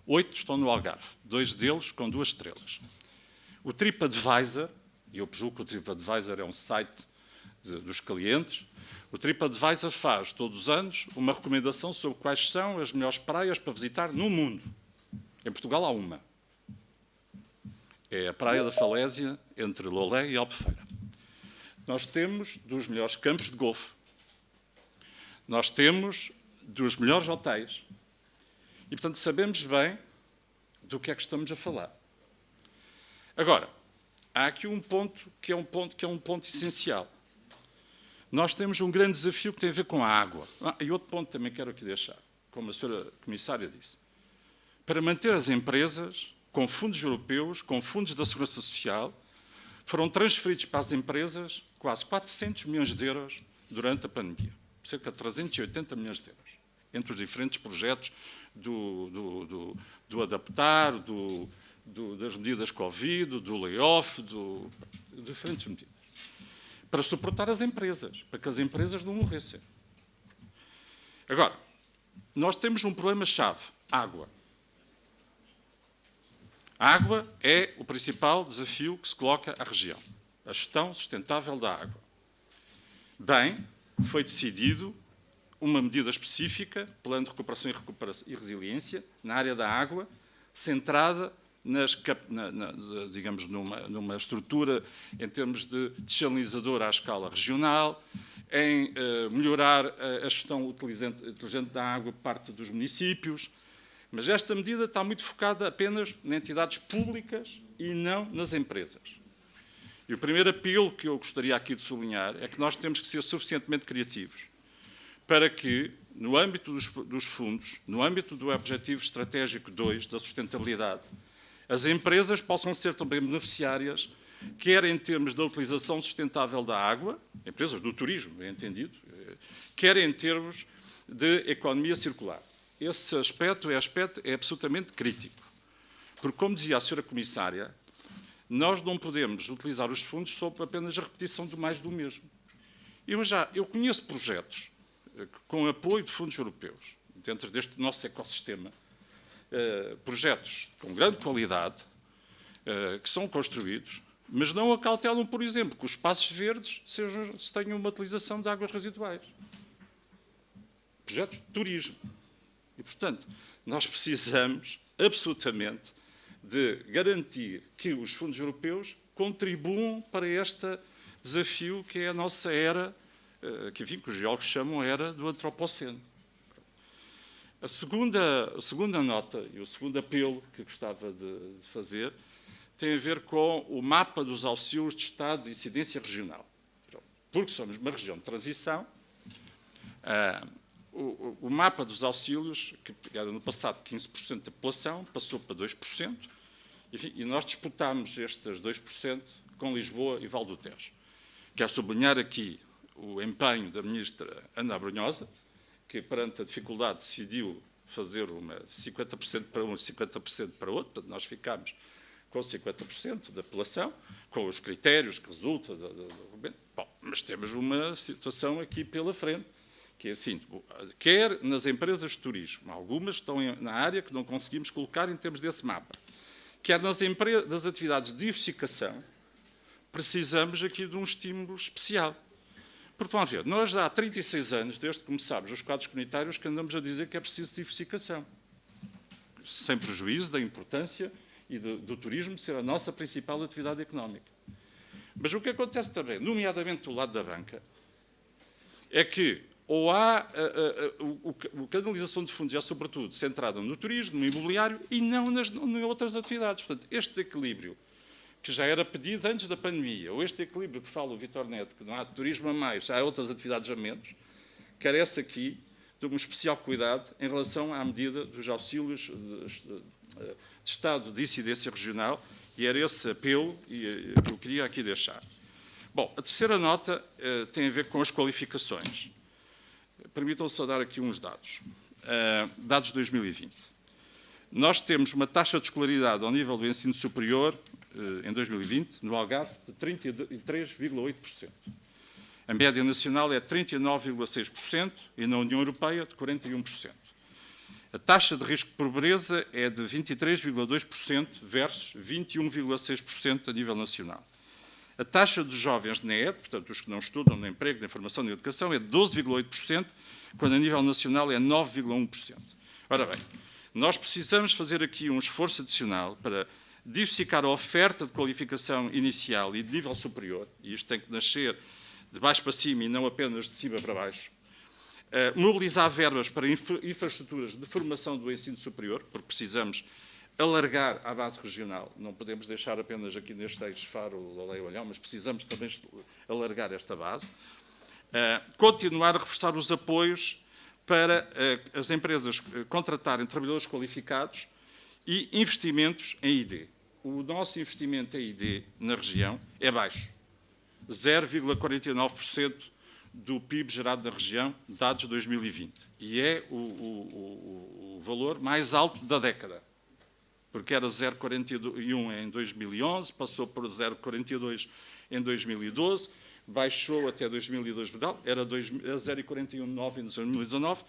8 estão no Algarve. 2 deles com 2 estrelas. O TripAdvisor, e eu julgo que o TripAdvisor é um site dos clientes, o TripAdvisor faz, todos os anos, uma recomendação sobre quais são as melhores praias para visitar no mundo. Em Portugal há uma. É a Praia da Falésia, entre Lolé e Albufeira. Nós temos dos melhores campos de golfe. Nós temos dos melhores hotéis. E, portanto, sabemos bem do que é que estamos a falar. Agora, há aqui um ponto que é um ponto essencial. Nós temos um grande desafio que tem a ver com a água. E outro ponto também quero aqui deixar, como a senhora Comissária disse. Para manter as empresas, com fundos europeus, com fundos da Segurança Social, foram transferidos para as empresas quase 400 milhões de euros durante a pandemia. Cerca de 380 milhões de euros. Entre os diferentes projetos do adaptar, das medidas Covid, do layoff, de diferentes medidas. Para suportar as empresas, para que as empresas não morressem. Agora, nós temos um problema-chave, água. A água é o principal desafio que se coloca à região. A gestão sustentável da água. Bem, foi decidido uma medida específica, Plano de Recuperação e Resiliência, na área da água, centrada digamos, numa estrutura em termos de desalinizador à escala regional, em melhorar a gestão inteligente da água por parte dos municípios. Mas esta medida está muito focada apenas em entidades públicas e não nas empresas. E o primeiro apelo que eu gostaria aqui de sublinhar é que nós temos que ser suficientemente criativos para que, no âmbito dos fundos, no âmbito do Objetivo Estratégico 2, da sustentabilidade, as empresas possam ser também beneficiárias, quer em termos da utilização sustentável da água, empresas do turismo, é entendido, quer em termos de economia circular. Esse aspecto é absolutamente crítico. Porque, como dizia a senhora Comissária, nós não podemos utilizar os fundos sob apenas a repetição do mais do mesmo. Eu conheço projetos com apoio de fundos europeus, dentro deste nosso ecossistema, projetos com grande qualidade, que são construídos, mas não acautelam, por exemplo, que os espaços verdes tenham uma utilização de águas residuais. Projetos de turismo. E, portanto, nós precisamos absolutamente de garantir que os fundos europeus contribuam para este desafio que é a nossa era, que os geólogos chamam era do antropoceno. A segunda nota e o segundo apelo que gostava de fazer tem a ver com o mapa dos auxílios de Estado de incidência regional. Porque somos uma região de transição, o mapa dos auxílios, que era no passado 15% da população, passou para 2%, enfim, e nós disputámos estes 2% com Lisboa e Val do Tejo. Quero sublinhar aqui o empenho da ministra Ana Abrunhosa, que perante a dificuldade decidiu fazer uma 50% para um e 50% para outro, portanto nós ficámos com 50% da população, com os critérios que resultam do governo. Bom, mas temos uma situação aqui pela frente, que é assim, quer nas empresas de turismo, algumas estão na área que não conseguimos colocar em termos desse mapa, quer das atividades de diversificação, precisamos aqui de um estímulo especial. Porque, vamos ver, nós há 36 anos, desde que começámos os quadros comunitários, que andamos a dizer que é preciso diversificação, sem prejuízo da importância e do turismo ser a nossa principal atividade económica. Mas o que acontece também, nomeadamente do lado da banca, é que ou há a canalização de fundos é sobretudo centrada no turismo, no imobiliário e não em outras atividades. Portanto, este equilíbrio que já era pedido antes da pandemia, ou este equilíbrio que fala o Vítor Neto, que não há turismo a mais, há outras atividades a menos, carece aqui de um especial cuidado em relação à medida dos auxílios de Estado de incidência regional, e era esse apelo que eu queria aqui deixar. Bom, a terceira nota tem a ver com as qualificações. Permitam-me só dar aqui uns dados. Dados de 2020. Nós temos uma taxa de escolaridade ao nível do ensino superior, em 2020, no Algarve, de 33,8%. A média nacional é 39,6% e na União Europeia de 41%. A taxa de risco de pobreza é de 23,2% versus 21,6% a nível nacional. A taxa dos jovens de NEET, portanto, os que não estudam no emprego, na formação e na educação, é de 12,8%, quando a nível nacional é 9,1%. Ora bem, nós precisamos fazer aqui um esforço adicional para diversificar a oferta de qualificação inicial e de nível superior, e isto tem que nascer de baixo para cima e não apenas de cima para baixo, mobilizar verbas para infraestruturas de formação do ensino superior, porque precisamos alargar a base regional, não podemos deixar apenas aqui neste eixo Faro, Lolé e Olhão, mas precisamos também alargar esta base, continuar a reforçar os apoios para as empresas contratarem trabalhadores qualificados e investimentos em ID. O nosso investimento em ID na região é baixo, 0,49% do PIB gerado na região, dados de 2020, e é o valor mais alto da década, porque era 0,41 em 2011, passou por 0,42 em 2012, baixou até 2002, era 0,49 em 2019,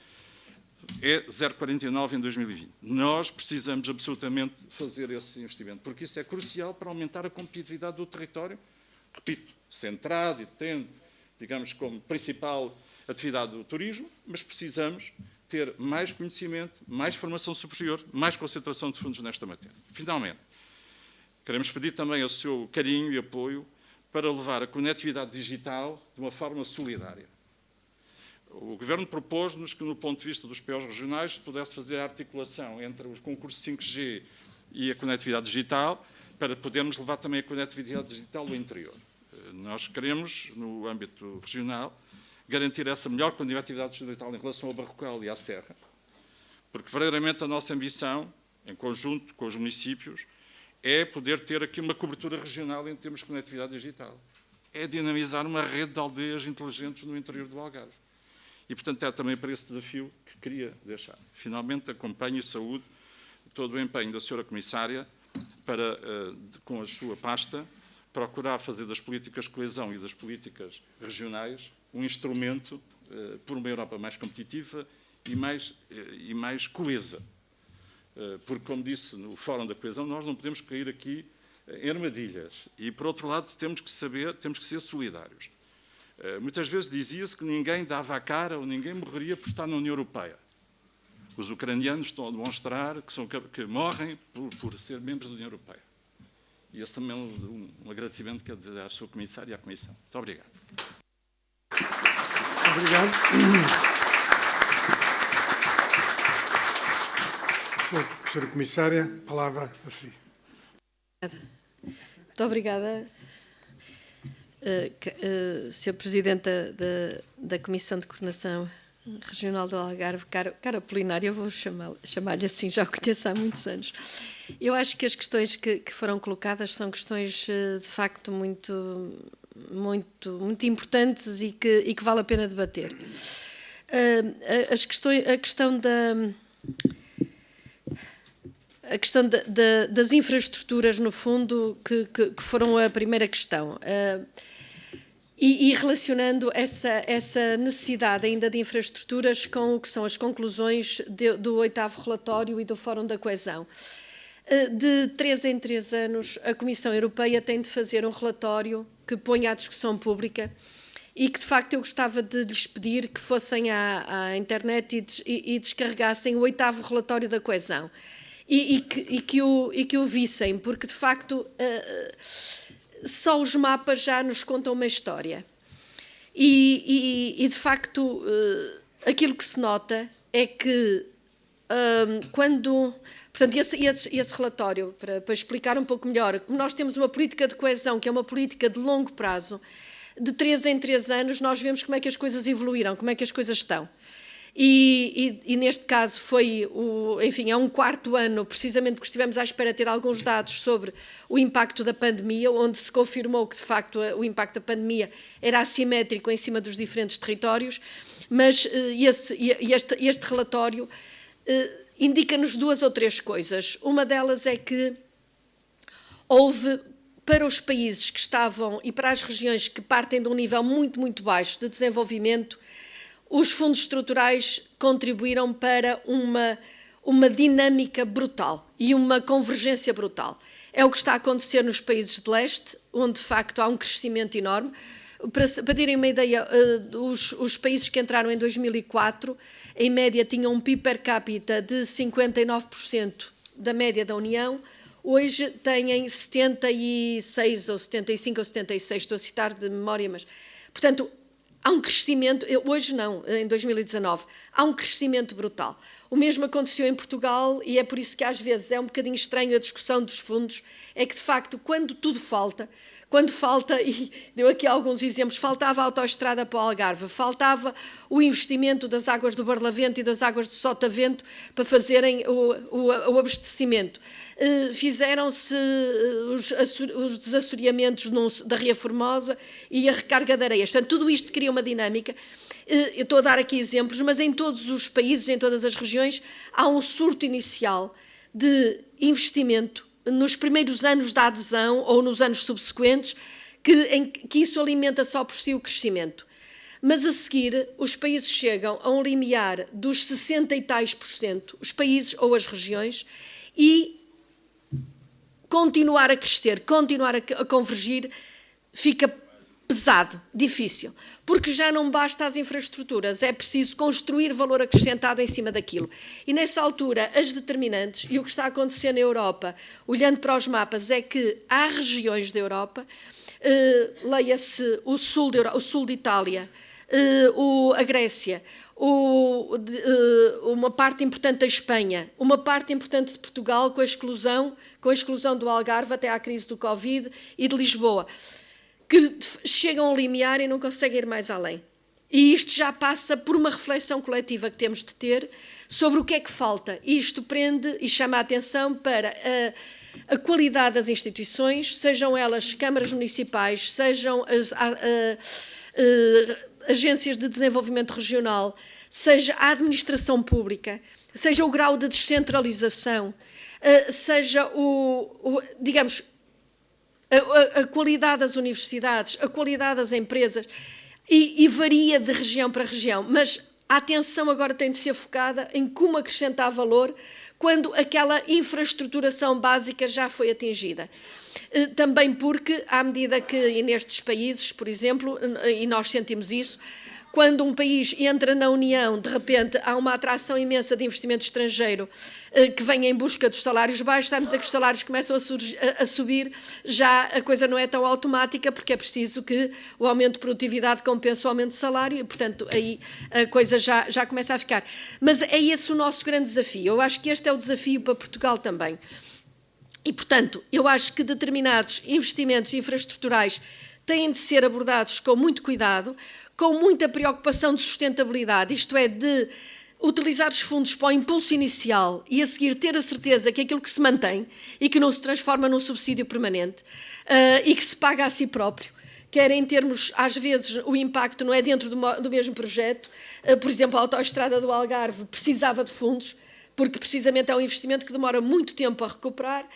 é 0,49 em 2020. Nós precisamos absolutamente fazer esse investimento, porque isso é crucial para aumentar a competitividade do território, repito, centrado e tendo, digamos, como principal atividade do turismo, mas precisamos ter mais conhecimento, mais formação superior, mais concentração de fundos nesta matéria. Finalmente, queremos pedir também o seu carinho e apoio para levar a conectividade digital de uma forma solidária. O Governo propôs-nos que, no ponto de vista dos POs regionais, se pudesse fazer a articulação entre os concursos 5G e a conectividade digital, para podermos levar também a conectividade digital ao interior. Nós queremos, no âmbito regional, garantir essa melhor conectividade digital em relação ao Barrocal e à Serra, porque verdadeiramente a nossa ambição, em conjunto com os municípios, é poder ter aqui uma cobertura regional em termos de conectividade digital. É dinamizar uma rede de aldeias inteligentes no interior do Algarve. E, portanto, é também para esse desafio que queria deixar. Finalmente, acompanho e saúde todo o empenho da Sra. Comissária para, com a sua pasta, procurar fazer das políticas de coesão e das políticas regionais um instrumento por uma Europa mais competitiva e mais coesa. Porque, como disse no Fórum da Coesão, nós não podemos cair aqui em armadilhas. E, por outro lado, temos que ser solidários. Muitas vezes dizia-se que ninguém dava a cara ou ninguém morreria por estar na União Europeia. Os ucranianos estão a demonstrar que morrem por ser membros da União Europeia. E esse também é um agradecimento que eu dizer à sua comissária e à Comissão. Muito obrigado. Obrigado. Senhora Comissária, palavra a si. Muito obrigada, Sr. Presidente da Comissão de Coordenação Regional do Algarve, caro Apolinário, eu vou chamar-lhe assim, já o conheço há muitos anos. Eu acho que as questões que foram colocadas são questões, de facto, muito importantes e que vale a pena debater. A questão das infraestruturas, no fundo, que foram a primeira questão. E relacionando essa necessidade ainda de infraestruturas com o que são as conclusões do 8º relatório e do Fórum da Coesão. De 3 em 3 anos, a Comissão Europeia tem de fazer um relatório que ponha à discussão pública e que, de facto, eu gostava de lhes pedir que fossem à internet e descarregassem o 8º relatório da Coesão e que o vissem, porque, de facto, só os mapas já nos contam uma história. E de facto, aquilo que se nota é que quando... Portanto, esse relatório, para explicar um pouco melhor, como nós temos uma política de coesão, que é uma política de longo prazo, de 3 em 3 anos, nós vemos como é que as coisas evoluíram, como é que as coisas estão. E neste caso foi, enfim, é um 4º ano, precisamente porque estivemos à espera de ter alguns dados sobre o impacto da pandemia, onde se confirmou que, de facto, o impacto da pandemia era assimétrico em cima dos diferentes territórios, mas este relatório indica-nos 2 ou 3 coisas. Uma delas é que houve, para os países que estavam e para as regiões que partem de um nível muito, muito baixo de desenvolvimento, os fundos estruturais contribuíram para uma dinâmica brutal e uma convergência brutal. É o que está a acontecer nos países de leste, onde, de facto, há um crescimento enorme. Para terem uma ideia, os países que entraram em 2004, em média, tinham um PIB per capita de 59% da média da União. Hoje têm 76 ou 75 ou 76, estou a citar de memória, mas... Portanto, há um crescimento, hoje não, em 2019, há um crescimento brutal. O mesmo aconteceu em Portugal e é por isso que às vezes é um bocadinho estranho a discussão dos fundos, é que de facto quando tudo falta, e deu aqui alguns exemplos, faltava a autoestrada para o Algarve, faltava o investimento das águas do Barlavento e das águas do Sotavento para fazerem o abastecimento. Fizeram-se os desassoreamentos da Ria Formosa e a recarga de areias. Portanto, tudo isto cria uma dinâmica. Eu estou a dar aqui exemplos, mas em todos os países, em todas as regiões, há um surto inicial de investimento nos primeiros anos da adesão ou nos anos subsequentes, que isso alimenta só por si o crescimento. Mas a seguir, os países chegam a um limiar dos 60 e tais %, os países ou as regiões, e continuar a crescer, continuar a convergir, fica pesado, difícil, porque já não basta as infraestruturas, é preciso construir valor acrescentado em cima daquilo. E nessa altura, as determinantes, e o que está a acontecer na Europa, olhando para os mapas, é que há regiões da Europa, leia-se o sul de Itália, a Grécia, uma parte importante da Espanha, uma parte importante de Portugal, com a exclusão do Algarve até à crise do Covid e de Lisboa, que chegam ao limiar e não conseguem ir mais além. E isto já passa por uma reflexão coletiva que temos de ter sobre o que é que falta. E isto prende e chama a atenção para a qualidade das instituições, sejam elas câmaras municipais, sejam as agências de desenvolvimento regional, seja a administração pública, seja o grau de descentralização, seja digamos, a qualidade das universidades, a qualidade das empresas. e varia de região para região, mas a atenção agora tem de ser focada em como acrescentar valor quando aquela infraestruturação básica já foi atingida. Também porque, à medida que nestes países, por exemplo, e nós sentimos isso, quando um país entra na União, de repente há uma atração imensa de investimento estrangeiro que vem em busca dos salários baixos, à medida que os salários começam a subir, já a coisa não é tão automática, porque é preciso que o aumento de produtividade compense o aumento de salário e, portanto, aí a coisa já começa a ficar. Mas é esse o nosso grande desafio. Eu acho que este é o desafio para Portugal também. E, portanto, eu acho que determinados investimentos infraestruturais têm de ser abordados com muito cuidado, com muita preocupação de sustentabilidade, isto é, de utilizar os fundos para o impulso inicial e a seguir ter a certeza que aquilo que se mantém e que não se transforma num subsídio permanente e que se paga a si próprio, quer em termos, às vezes, o impacto não é dentro do mesmo projeto. Por exemplo, a autoestrada do Algarve precisava de fundos, porque precisamente é um investimento que demora muito tempo a recuperar,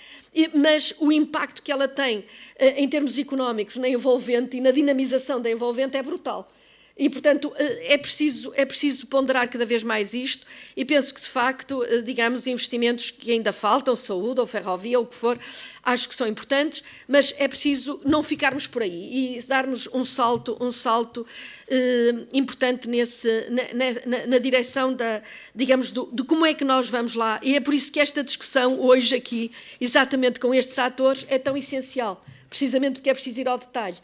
mas o impacto que ela tem em termos económicos na envolvente e na dinamização da envolvente é brutal. E, portanto, é preciso ponderar cada vez mais isto e penso que, de facto, digamos, investimentos que ainda faltam, saúde ou ferrovia, ou o que for, acho que são importantes, mas é preciso não ficarmos por aí e darmos um salto importante na direção digamos, de como é que nós vamos lá. E é por isso que esta discussão hoje aqui, exatamente com estes atores, é tão essencial, precisamente porque é preciso ir ao detalhe.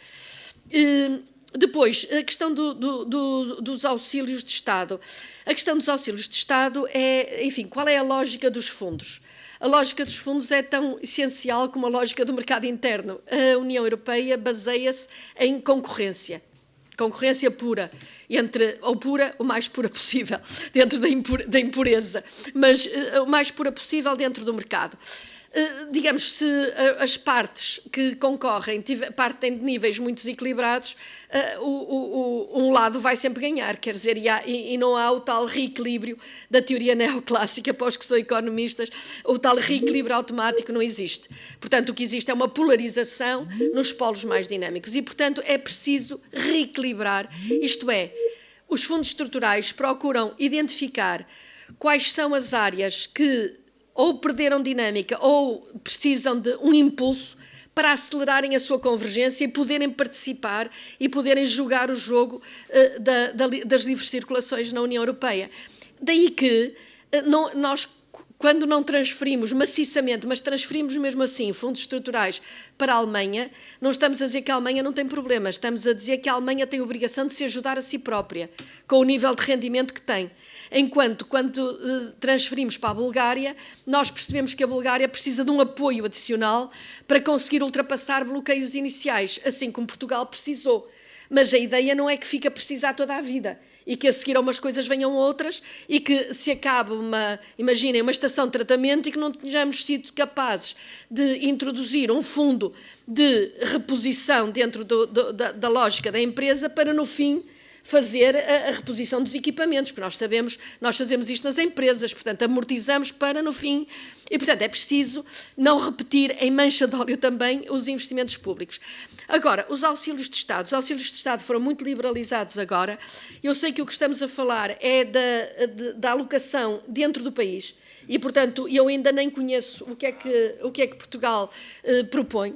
Depois, a questão dos auxílios de Estado. A questão dos auxílios de Estado é, enfim, qual é a lógica dos fundos? A lógica dos fundos é tão essencial como a lógica do mercado interno. A União Europeia baseia-se em concorrência pura, ou pura, o mais pura possível, dentro da impureza, mas o mais pura possível dentro do mercado. Digamos, se as partes que concorrem partem de níveis muito desequilibrados, um lado vai sempre ganhar, quer dizer, e não há o tal reequilíbrio da teoria neoclássica, para os que são economistas, o tal reequilíbrio automático não existe. Portanto, o que existe é uma polarização nos polos mais dinâmicos e, portanto, é preciso reequilibrar, isto é, os fundos estruturais procuram identificar quais são as áreas que ou perderam dinâmica ou precisam de um impulso para acelerarem a sua convergência e poderem participar e poderem jogar o jogo das livres circulações na União Europeia. Daí que nós, quando não transferimos maciçamente, mas transferimos mesmo assim fundos estruturais para a Alemanha, não estamos a dizer que a Alemanha não tem problemas, estamos a dizer que a Alemanha tem a obrigação de se ajudar a si própria, com o nível de rendimento que tem. Enquanto, quando transferimos para a Bulgária, nós percebemos que a Bulgária precisa de um apoio adicional para conseguir ultrapassar bloqueios iniciais, assim como Portugal precisou. Mas a ideia não é que fique a precisar toda a vida e que a seguir a umas coisas venham outras e que se acabe imaginem, uma estação de tratamento e que não tenhamos sido capazes de introduzir um fundo de reposição dentro da lógica da empresa para, no fim, fazer a reposição dos equipamentos, porque nós fazemos isto nas empresas, portanto, amortizamos para, no fim, e, portanto, é preciso não repetir em mancha de óleo também os investimentos públicos. Agora, os auxílios de Estado foram muito liberalizados agora. Eu sei que o que estamos a falar é da alocação dentro do país e, portanto, eu ainda nem conheço o que é que Portugal propõe.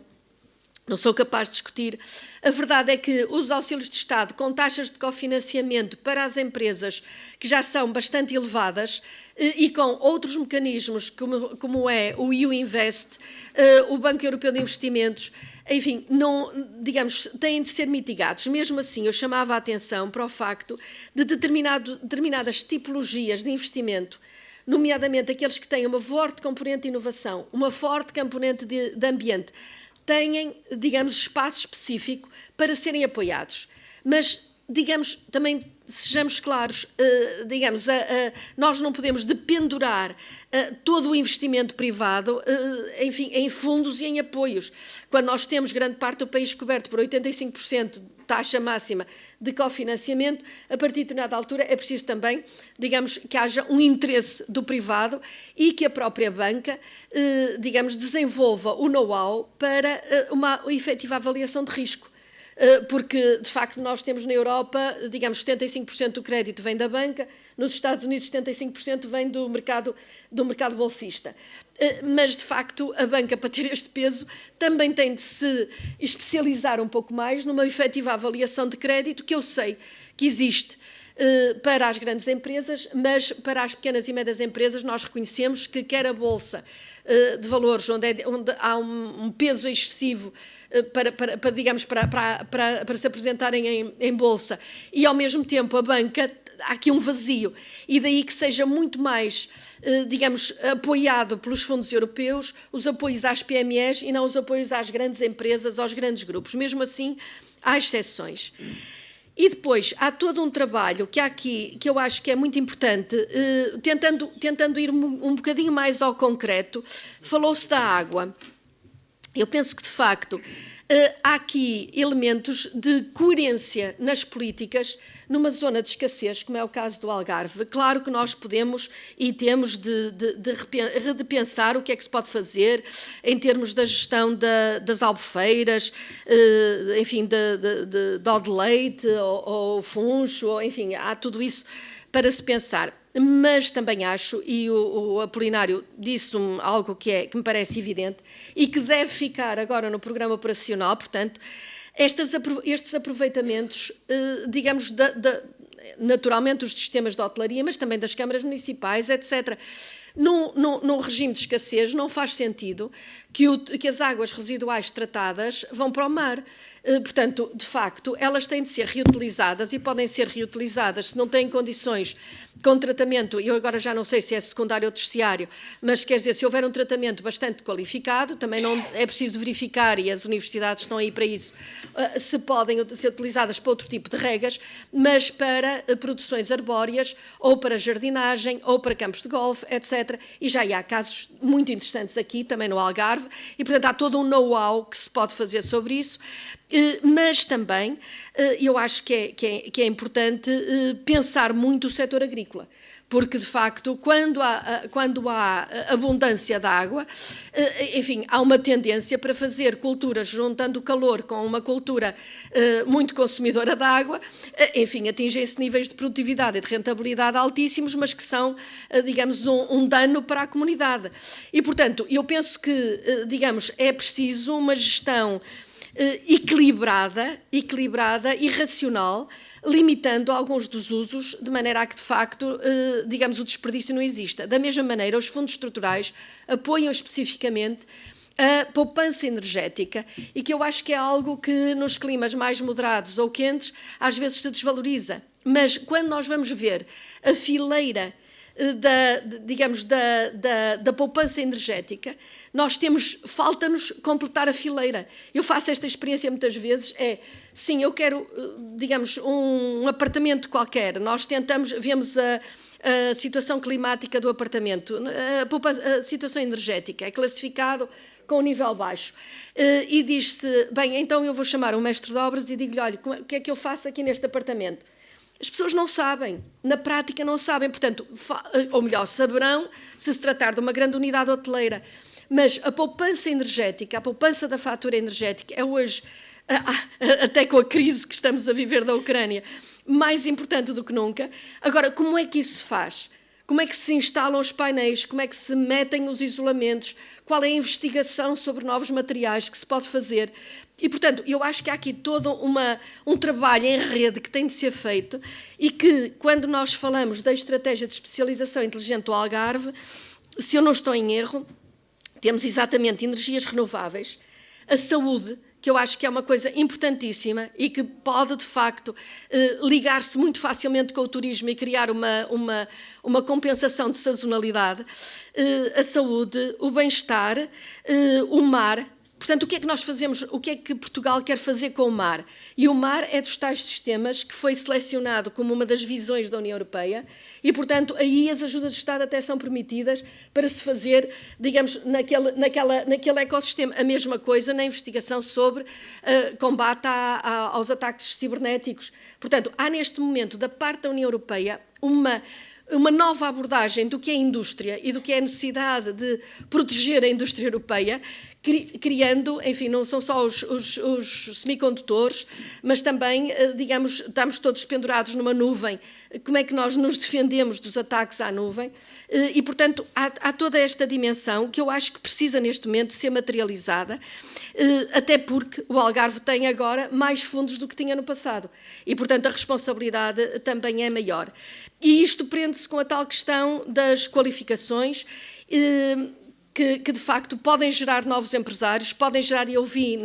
Não sou capaz de discutir. A verdade é que os auxílios de Estado com taxas de cofinanciamento para as empresas que já são bastante elevadas e com outros mecanismos como é o EU Invest, o Banco Europeu de Investimentos, enfim, digamos, têm de ser mitigados. Mesmo assim, eu chamava a atenção para o facto de determinadas tipologias de investimento, nomeadamente aqueles que têm uma forte componente de inovação, uma forte componente de ambiente, têm, digamos, espaço específico para serem apoiados. Mas, digamos, também sejamos claros, digamos, nós não podemos dependurar todo o investimento privado, enfim, em fundos e em apoios. Quando nós temos grande parte do país coberto por 85% de taxa máxima de cofinanciamento, a partir de determinada altura é preciso também, digamos, que haja um interesse do privado e que a própria banca, digamos, desenvolva o know-how para uma efetiva avaliação de risco. porque, de facto, nós temos na Europa, digamos, 75% do crédito vem da banca, nos Estados Unidos 75% vem do mercado bolsista. Mas, de facto, a banca, para ter este peso, também tem de se especializar um pouco mais numa efetiva avaliação de crédito, que eu sei que existe para as grandes empresas, mas para as pequenas e médias empresas nós reconhecemos que quer a Bolsa de Valores, onde há um peso excessivo para se apresentarem em Bolsa, e ao mesmo tempo a banca, há aqui um vazio, e daí que seja muito mais, digamos, apoiado pelos fundos europeus, os apoios às PMEs e não os apoios às grandes empresas, aos grandes grupos. Mesmo assim, há exceções. E depois, há todo um trabalho que há aqui, que eu acho que é muito importante, tentando ir um bocadinho mais ao concreto. Falou-se da água. Eu penso que, de facto, há aqui elementos de coerência nas políticas numa zona de escassez, como é o caso do Algarve. Claro que nós podemos e temos de repensar o que é que se pode fazer em termos da gestão das albufeiras, enfim, de Odeleite ou Funcho, ou, enfim, há tudo isso para se pensar. Mas também acho, e o Apolinário disse-me algo que me parece evidente e que deve ficar agora no programa operacional, portanto, estes aproveitamentos, digamos, naturalmente os sistemas de hotelaria, mas também das câmaras municipais, etc. Num regime de escassez não faz sentido que as águas residuais tratadas vão para o mar. Portanto, de facto, elas têm de ser reutilizadas e podem ser reutilizadas se não têm condições com tratamento, eu agora já não sei se é secundário ou terciário, mas quer dizer, se houver um tratamento bastante qualificado, também não é preciso verificar, e as universidades estão aí para isso, se podem ser utilizadas para outro tipo de regas, mas para produções arbóreas, ou para jardinagem, ou para campos de golfe, etc. E já há casos muito interessantes aqui, também no Algarve, e portanto há todo um know-how que se pode fazer sobre isso. Mas também eu acho que é importante pensar muito o setor agrícola, porque de facto quando há abundância de água, enfim, há uma tendência para fazer culturas juntando o calor com uma cultura muito consumidora de água, enfim, atingem-se níveis de produtividade e de rentabilidade altíssimos, mas que são, digamos, um dano para a comunidade. E portanto, eu penso que, digamos, é preciso uma gestão equilibrada e racional, limitando alguns dos usos, de maneira a que, de facto, digamos, o desperdício não exista. Da mesma maneira, os fundos estruturais apoiam especificamente a poupança energética, e que eu acho que é algo que nos climas mais moderados ou quentes às vezes se desvaloriza. Mas quando nós vamos ver a fileira da poupança energética, falta-nos completar a fileira. Eu faço esta experiência muitas vezes, sim, eu quero, digamos, um apartamento qualquer, nós vemos a situação climática do apartamento, a situação energética, é classificado com um nível baixo, e diz-se, bem, então eu vou chamar um mestre de obras e digo-lhe, olha, o que é que eu faço aqui neste apartamento? As pessoas não sabem, na prática não sabem, portanto, ou melhor, saberão se tratar de uma grande unidade hoteleira. Mas a poupança energética, a poupança da fatura energética é hoje, até com a crise que estamos a viver da Ucrânia, mais importante do que nunca. Agora, como é que isso se faz? Como é que se instalam os painéis? Como é que se metem os isolamentos? Qual é a investigação sobre novos materiais que se pode fazer? E, portanto, eu acho que há aqui todo um trabalho em rede que tem de ser feito, e que, quando nós falamos da estratégia de especialização inteligente do Algarve, se eu não estou em erro, temos exatamente energias renováveis, a saúde, que eu acho que é uma coisa importantíssima e que pode, de facto, ligar-se muito facilmente com o turismo e criar uma compensação de sazonalidade, a saúde, o bem-estar, o mar. Portanto, o que é que nós fazemos, o que é que Portugal quer fazer com o mar? E o mar é dos tais sistemas que foi selecionado como uma das visões da União Europeia e, portanto, aí as ajudas de Estado até são permitidas para se fazer, digamos, naquele ecossistema. A mesma coisa na investigação sobre combate aos ataques cibernéticos. Portanto, há neste momento, da parte da União Europeia, uma nova abordagem do que é a indústria e do que é a necessidade de proteger a indústria europeia, criando, enfim, não são só os semicondutores, mas também, digamos, estamos todos pendurados numa nuvem. Como é que nós nos defendemos dos ataques à nuvem? E, portanto, há toda esta dimensão que eu acho que precisa, neste momento, ser materializada, até porque o Algarve tem agora mais fundos do que tinha no passado. E, portanto, a responsabilidade também é maior. E isto prende-se com a tal questão das qualificações, que de facto podem gerar novos empresários, podem gerar, e eu vi,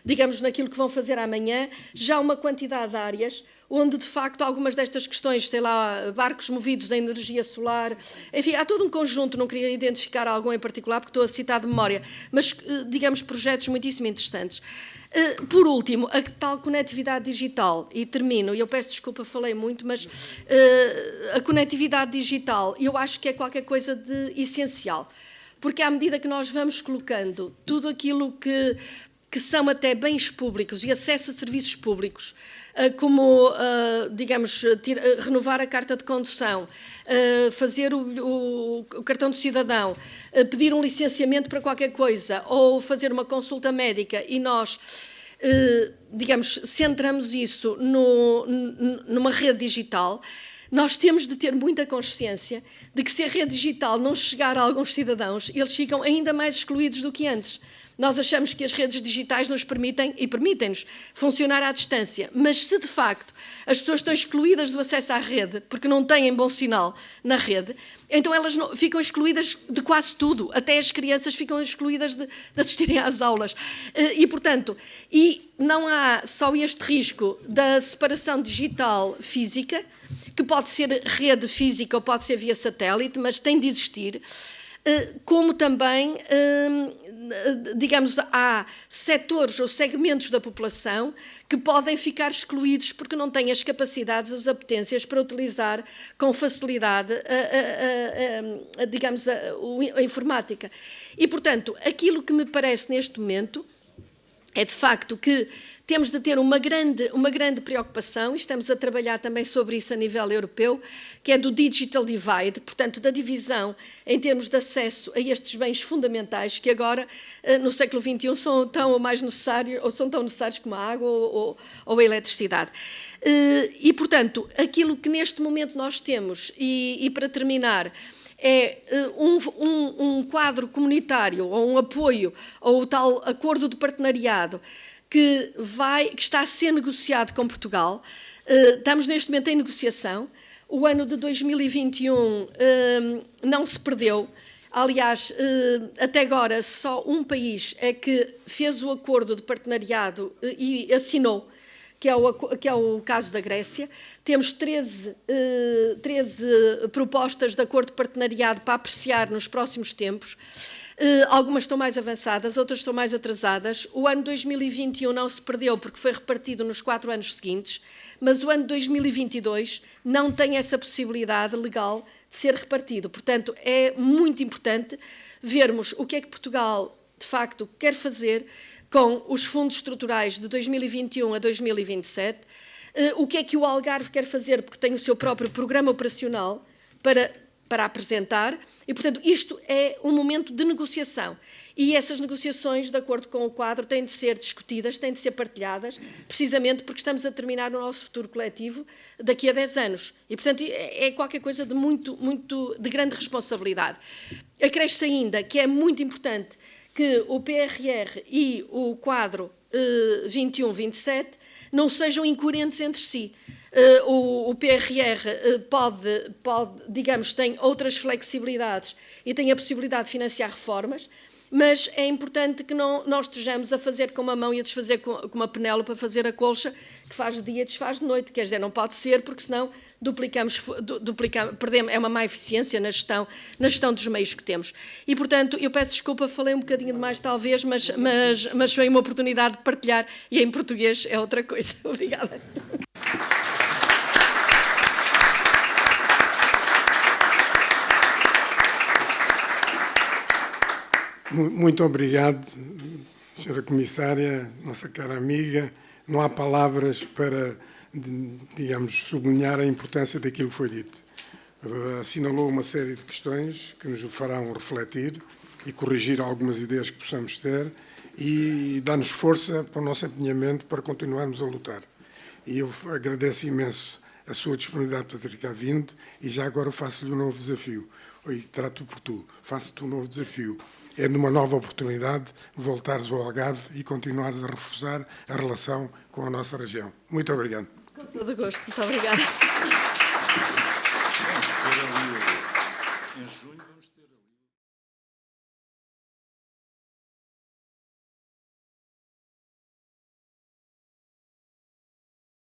digamos, naquilo que vão fazer amanhã, já uma quantidade de áreas onde, de facto, algumas destas questões, sei lá, barcos movidos a energia solar, enfim, há todo um conjunto, não queria identificar algum em particular, porque estou a citar de memória, mas, digamos, projetos muitíssimo interessantes. Por último, a tal conectividade digital, e termino, e eu peço desculpa, falei muito, mas a conectividade digital, eu acho que é qualquer coisa de essencial, porque à medida que nós vamos colocando tudo aquilo que são até bens públicos e acesso a serviços públicos, como, digamos, renovar a carta de condução, fazer o cartão de cidadão, pedir um licenciamento para qualquer coisa ou fazer uma consulta médica e nós, digamos, centramos isso numa rede digital, nós temos de ter muita consciência de que se a rede digital não chegar a alguns cidadãos, eles ficam ainda mais excluídos do que antes. Nós achamos que as redes digitais nos permitem, e permitem-nos, funcionar à distância, mas se de facto as pessoas estão excluídas do acesso à rede, porque não têm bom sinal na rede, então elas ficam excluídas de quase tudo, até as crianças ficam excluídas de assistirem às aulas. E, portanto, não há só este risco da separação digital física, que pode ser rede física ou pode ser via satélite, mas tem de existir, como também, digamos, há setores ou segmentos da população que podem ficar excluídos porque não têm as capacidades, as apetências para utilizar com facilidade, digamos, a informática. E, portanto, aquilo que me parece neste momento é, de facto, que temos de ter uma grande preocupação, e estamos a trabalhar também sobre isso a nível europeu, que é do digital divide, portanto, da divisão em termos de acesso a estes bens fundamentais que agora, no século XXI, são tão mais necessários, ou são tão necessários como a água ou a eletricidade. E, portanto, aquilo que neste momento nós temos, e para terminar, é um quadro comunitário, ou um apoio, ou o tal acordo de partenariado, que está a ser negociado com Portugal. Estamos neste momento em negociação. O ano de 2021 não se perdeu. Aliás, até agora só um país é que fez o acordo de partenariado e assinou, que é o caso da Grécia. Temos 13 propostas de acordo de partenariado para apreciar nos próximos tempos. Algumas estão mais avançadas, outras estão mais atrasadas. O ano 2021 não se perdeu porque foi repartido nos 4 anos seguintes, mas o ano 2022 não tem essa possibilidade legal de ser repartido. Portanto, é muito importante vermos o que é que Portugal, de facto, quer fazer com os fundos estruturais de 2021 a 2027, o que é que o Algarve quer fazer, porque tem o seu próprio programa operacional para apresentar, e, portanto, isto é um momento de negociação. E essas negociações, de acordo com o quadro, têm de ser discutidas, têm de ser partilhadas, precisamente porque estamos a terminar o nosso futuro coletivo daqui a 10 anos. E, portanto, é qualquer coisa de de grande responsabilidade. Acresce ainda que é muito importante que o PRR e o quadro 21-27 não sejam incoerentes entre si. O PRR digamos, tem outras flexibilidades e tem a possibilidade de financiar reformas, mas é importante que nós estejamos a fazer com uma mão e a desfazer com uma Penélope, para fazer a colcha que faz de dia e desfaz de noite. Quer dizer, não pode ser, porque senão perdemos, é uma má eficiência na gestão dos meios que temos. E, portanto, eu peço desculpa, falei um bocadinho demais talvez, mas foi uma oportunidade de partilhar, e em português é outra coisa. Obrigada. Muito obrigado, Sra. Comissária, nossa cara amiga. Não há palavras para, digamos, sublinhar a importância daquilo que foi dito. Assinalou uma série de questões que nos farão refletir e corrigir algumas ideias que possamos ter e dar-nos força para o nosso empenhamento para continuarmos a lutar. E eu agradeço imenso a sua disponibilidade para ter cá vindo e já agora faço-lhe um novo desafio. E trato por tu, faço-te um novo desafio. É numa nova oportunidade voltares ao Algarve e continuares a reforçar a relação com a nossa região. Muito obrigado. Com todo o gosto. Muito obrigada.